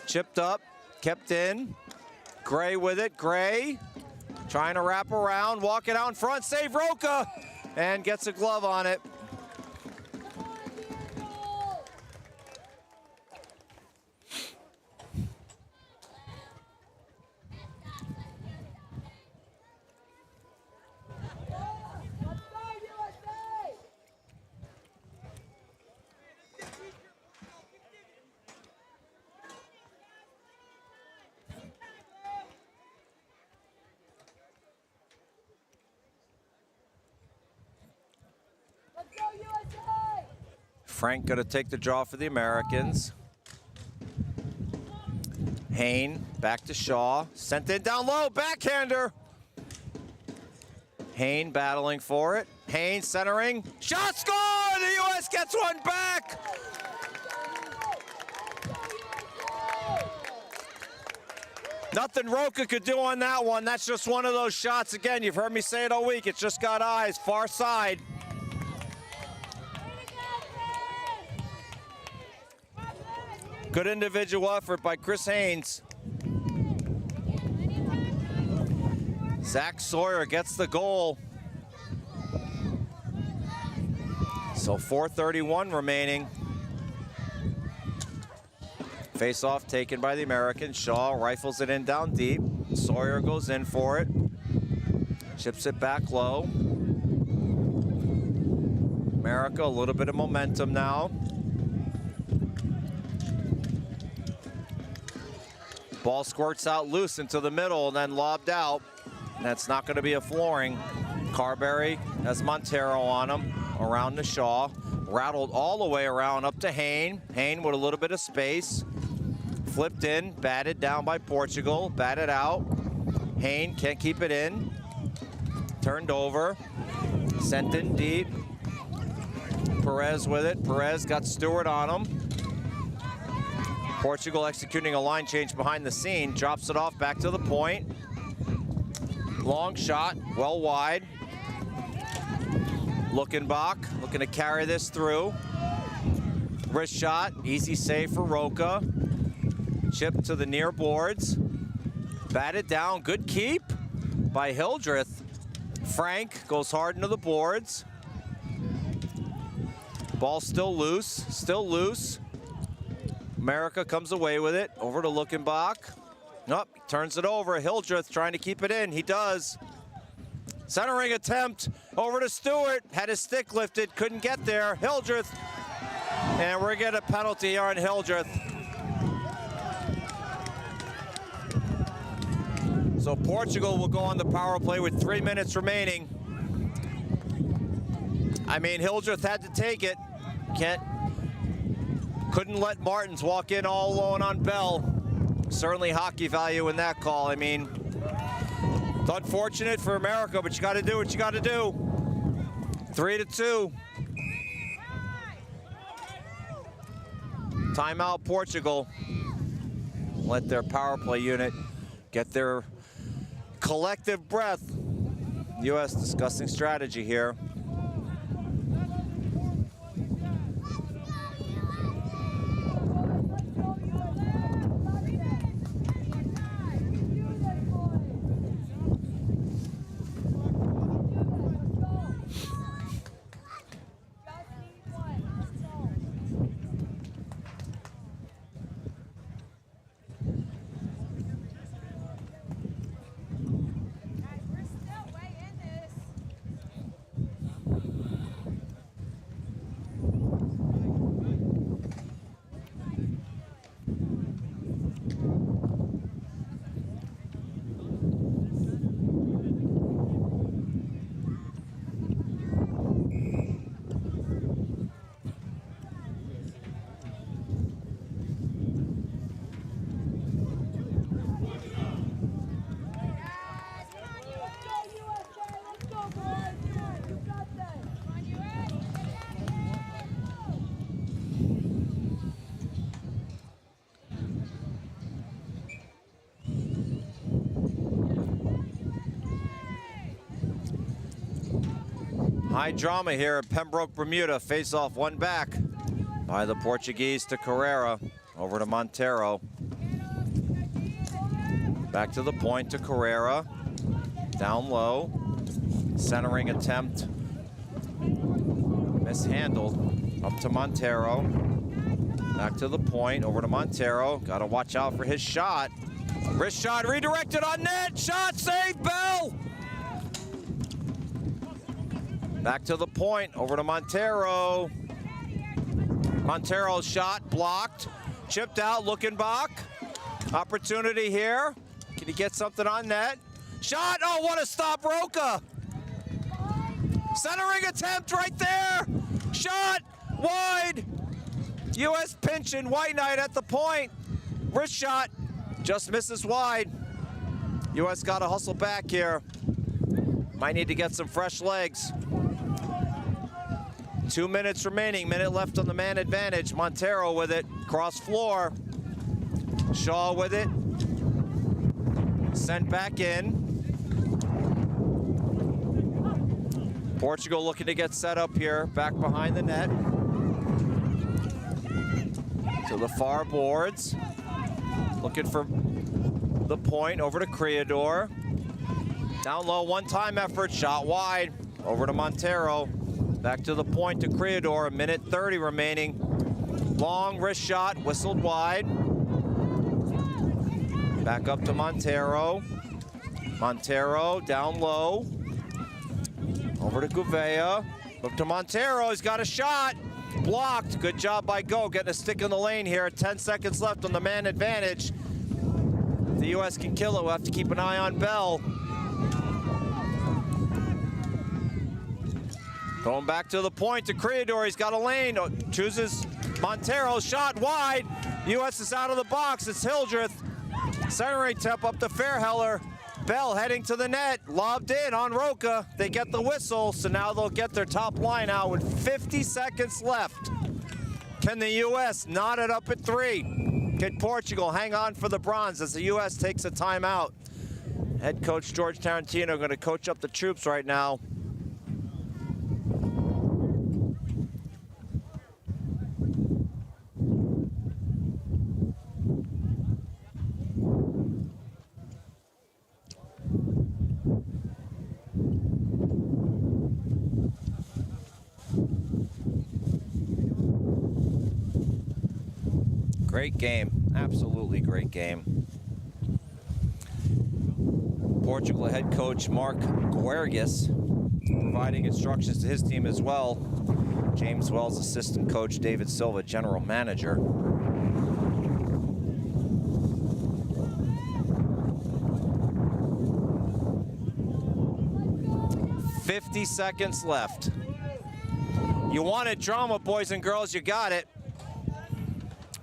[SPEAKER 1] Chipped up. Kept in. Gray with it. Gray trying to wrap around. Walk it out in front. Save Roca. And gets a glove on it. Frank gonna take the draw for the Americans. Hain back to Shaw. Sent in down low, backhander. Hain battling for it. Hain centering. Shot score! The U.S. gets one back! Nothing Roca could do on that one. That's just one of those shots. Again, you've heard me say it all week. It's just got eyes, far side. Good individual effort by Chris Haynes. Zach Sawyer gets the goal. So 4:31 remaining. Face-off taken by the Americans. Shaw rifles it in down deep. Sawyer goes in for it. Chips it back low. America, a little bit of momentum now. Ball squirts out loose into the middle and then lobbed out. That's not going to be a flooring. Carberry has Montero on him, around to Shaw. Rattled all the way around up to Hayne. Hayne with a little bit of space. Flipped in, batted down by Portugal, batted out. Hayne can't keep it in. Turned over, sent in deep. Perez with it. Perez got Stewart on him. Portugal executing a line change behind the scene, drops it off back to the point. Long shot, well wide. Luckenbach looking to carry this through. Wrist shot, easy save for Roca. Chip to the near boards. Batted down, good keep by Hildreth. Frank goes hard into the boards. Ball still loose. America comes away with it, over to Luckenbach. Nope, turns it over. Hildreth trying to keep it in, he does. Centering attempt, over to Stewart. Had his stick lifted, couldn't get there. Hildreth, and we're getting a penalty on Hildreth. So Portugal will go on the power play with 3 minutes remaining. I mean, Hildreth had to take it. Couldn't let Martins walk in all alone on Bell. Certainly hockey value in that call. I mean, it's unfortunate for America, but you got to do what you got to do. 3-2. Timeout Portugal. Let their power play unit get their collective breath. U.S. discussing strategy here. High drama here at Pembroke, Bermuda. Face off one back by the Portuguese to Carrera. Over to Montero. Back to the point to Carrera. Down low. Centering attempt. Mishandled. Up to Montero. Back to the point. Over to Montero. Got to watch out for his shot. Wrist shot redirected on net. Shot saved. Bell. Back to the point, over to Montero. Montero's shot blocked, chipped out, Luckenbach. Opportunity here. Can he get something on net? Shot, oh, what a stop, Roca. Centering attempt right there. Shot, wide. U.S. pinching, White Knight at the point. Wrist shot, just misses wide. U.S. got to hustle back here. Might need to get some fresh legs. 2 minutes remaining, minute left on the man advantage. Montero with it, cross floor. Shaw with it. Sent back in. Portugal looking to get set up here, back behind the net. To the far boards. Looking for the point, over to Creador. Down low, one-time effort, shot wide. Over to Montero. Back to the point to Creador, 1:30 remaining. Long wrist shot, whistled wide. Back up to Montero. Montero down low. Over to Gouveia. Up to Montero, he's got a shot. Blocked, good job by Go, getting a stick in the lane here. 10 seconds left on the man advantage. If the U.S. can kill it, we'll have to keep an eye on Bell. Going back to the point to Creador. He's got a lane. Oh, chooses Montero. Shot wide. U.S. is out of the box. It's Hildreth. Centering tip up to Fairheller. Bell heading to the net. Lobbed in on Roca. They get the whistle, so now they'll get their top line out with 50 seconds left. Can the U.S. knot it up at 3? Can Portugal hang on for the bronze as the U.S. takes a timeout? Head coach George Tarantino going to coach up the troops right now. Great game, absolutely great game. Portugal head coach Mark Guergues providing instructions to his team as well. James Wells, assistant coach, David Silva, general manager. "50 seconds left. You wanted drama, boys and girls, you got it.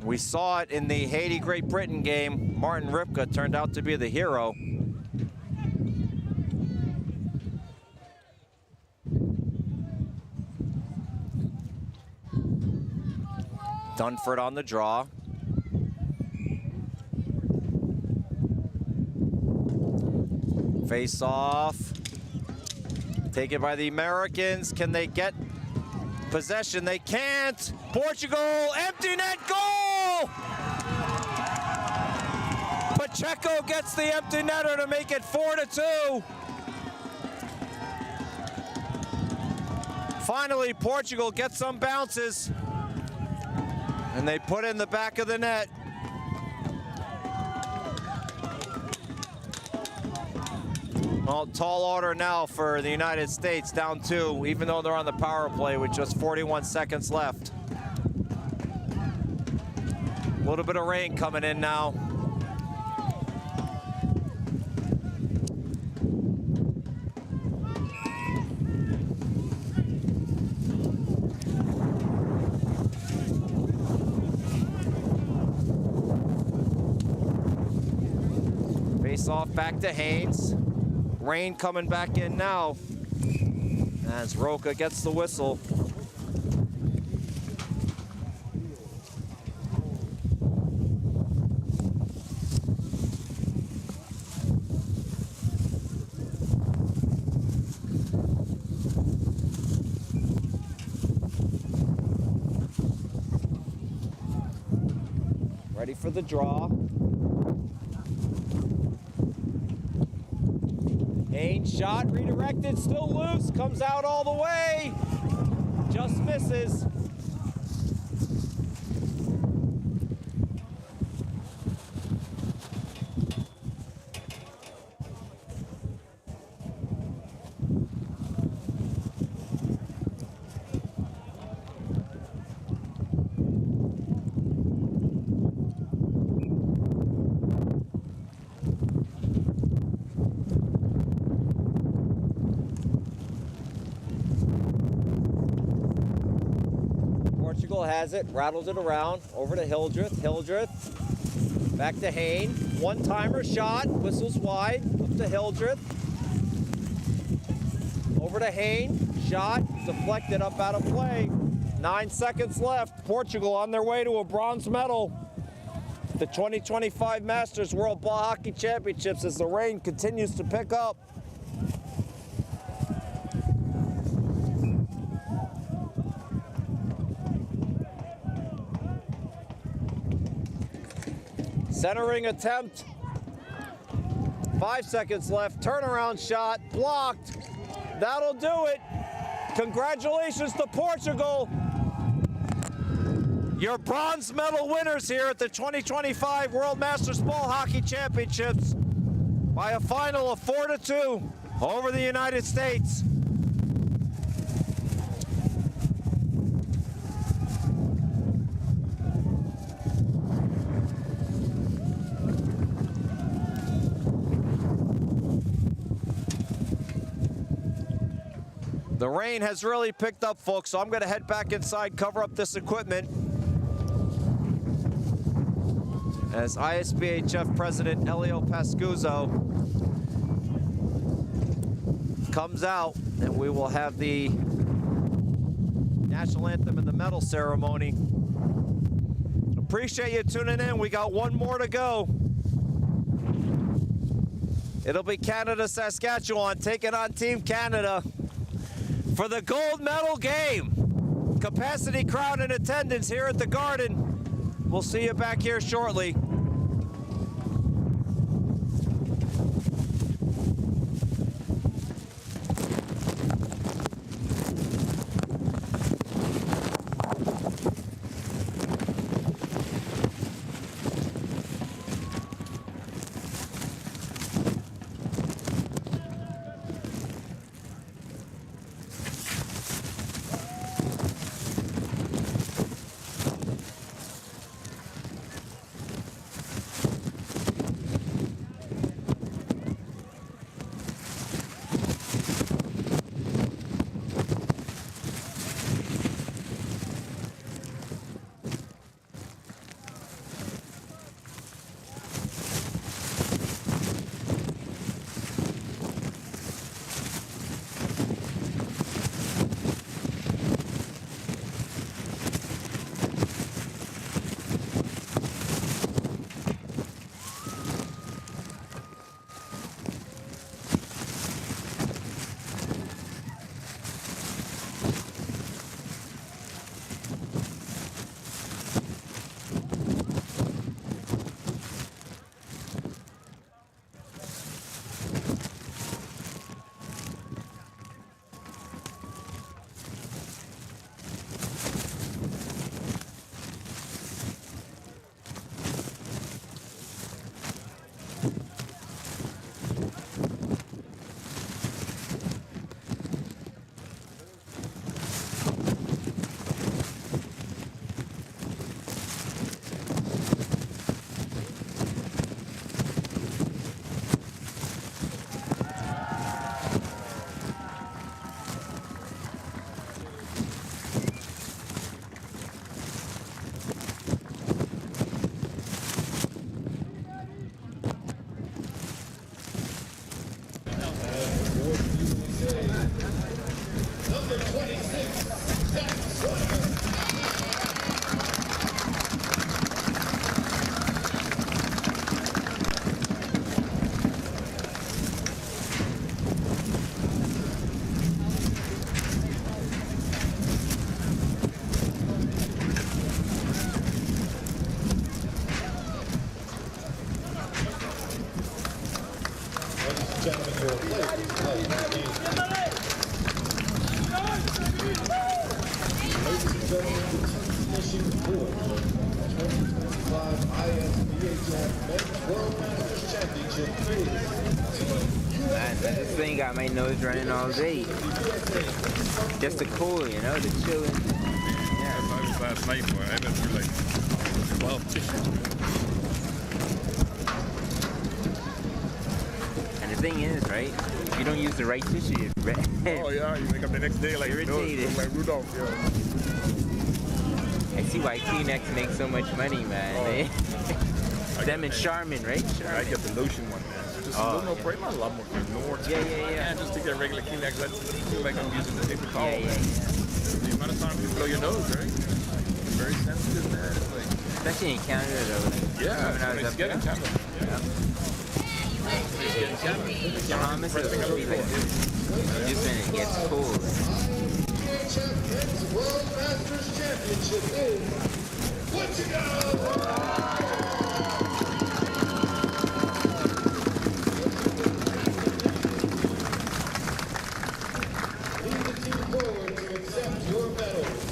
[SPEAKER 1] We saw it in the Haiti-Great Britain game. Martin Ripka turned out to be the hero. Dunford on the draw. Face off. Taken by the Americans. Can they get possession? They can't. Portugal, empty net goal! Pacheco gets the empty netter to make it 4-2. Finally, Portugal gets some bounces, and they put in the back of the net. Well, tall order now for the United States, down 2, even though they're on the power play with just 41 seconds left. A little bit of rain coming in now. Face off back to Haynes. Rain coming back in now as Roca gets the whistle. Ready for the draw. Haynes shot, redirected, still loose, comes out all the way, just misses. Has it, rattles it around, over to Hildreth. Hildreth, back to Hayne. One-timer shot, whistles wide, up to Hildreth. Over to Hayne, shot, deflected up out of play. 9 seconds left. Portugal on their way to a bronze medal. The 2025 Masters World Ball Hockey Championships as the rain continues to pick up. Centering attempt. 5 seconds left. Turnaround shot. Blocked. That'll do it. Congratulations to Portugal. Your bronze medal winners here at the 2025 World Masters Ball Hockey Championships by a final of 4-2 over the United States. The rain has really picked up, folks, so I'm going to head back inside, cover up this equipment. As ISBHF President Elio Pascuzzo comes out, and we will have the national anthem and the medal ceremony. Appreciate you tuning in. We got one more to go. It'll be Canada, Saskatchewan taking on Team Canada for the gold medal game. Capacity crowd in attendance here at the Garden. We'll see you back here shortly.
[SPEAKER 3] This thing got my nose running all day. Just to cool, you know, to chill.
[SPEAKER 4] Yeah, I was last night, boy. I went through like 12 tissues.
[SPEAKER 3] And the thing is, right? If you don't use the right tissue, it's red.
[SPEAKER 4] Oh yeah, you wake up the next day like
[SPEAKER 3] irritated.
[SPEAKER 4] Like Rudolph, yeah.
[SPEAKER 3] I see why Kleenex makes so much money, man.
[SPEAKER 4] Oh.
[SPEAKER 3] Them and Charmin, right? Charmin.
[SPEAKER 4] I get the lotion one, man. Just a little more brain, not a lot more.
[SPEAKER 3] Yeah.
[SPEAKER 4] Just to get regular Kleenex, I feel like I'm using the paper towel.
[SPEAKER 3] Yeah.
[SPEAKER 4] The amount of time you blow your nose, right? It's very sensitive, man. It's like,
[SPEAKER 3] especially in Canada, though. Like,
[SPEAKER 4] yeah, it's getting Canada. Yeah.
[SPEAKER 3] I miss it would be like this. Just when it gets cold.
[SPEAKER 5] Champions World Masters Championship in Portugal. Lead the team forward to accept your medals.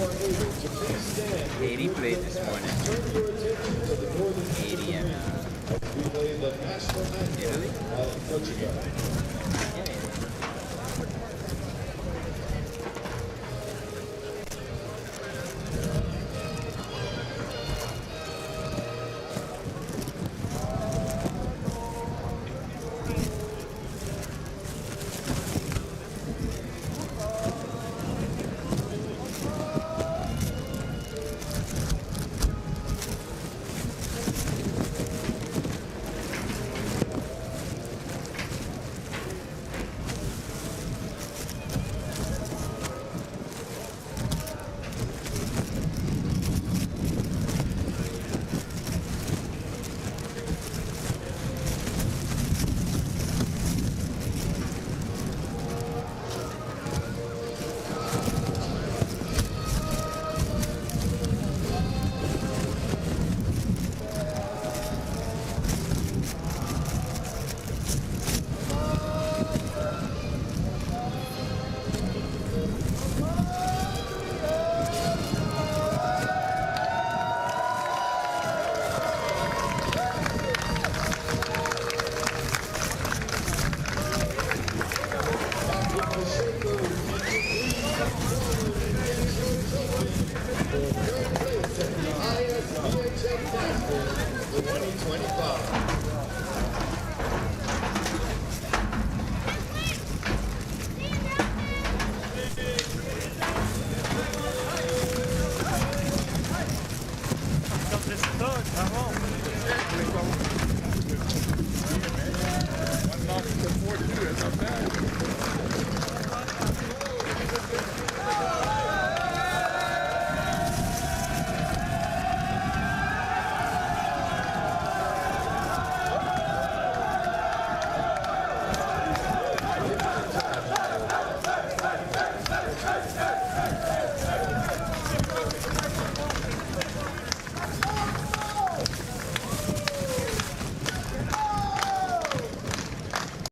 [SPEAKER 5] you are able to please stand.
[SPEAKER 3] 80 played this morning.
[SPEAKER 5] Turn your attention to the northern
[SPEAKER 3] 80 and
[SPEAKER 5] as we play the national anthem
[SPEAKER 3] Italy?
[SPEAKER 5] of Portugal. Isbhf Masters 2025.
[SPEAKER 4] One knock to 4-2, that's not bad.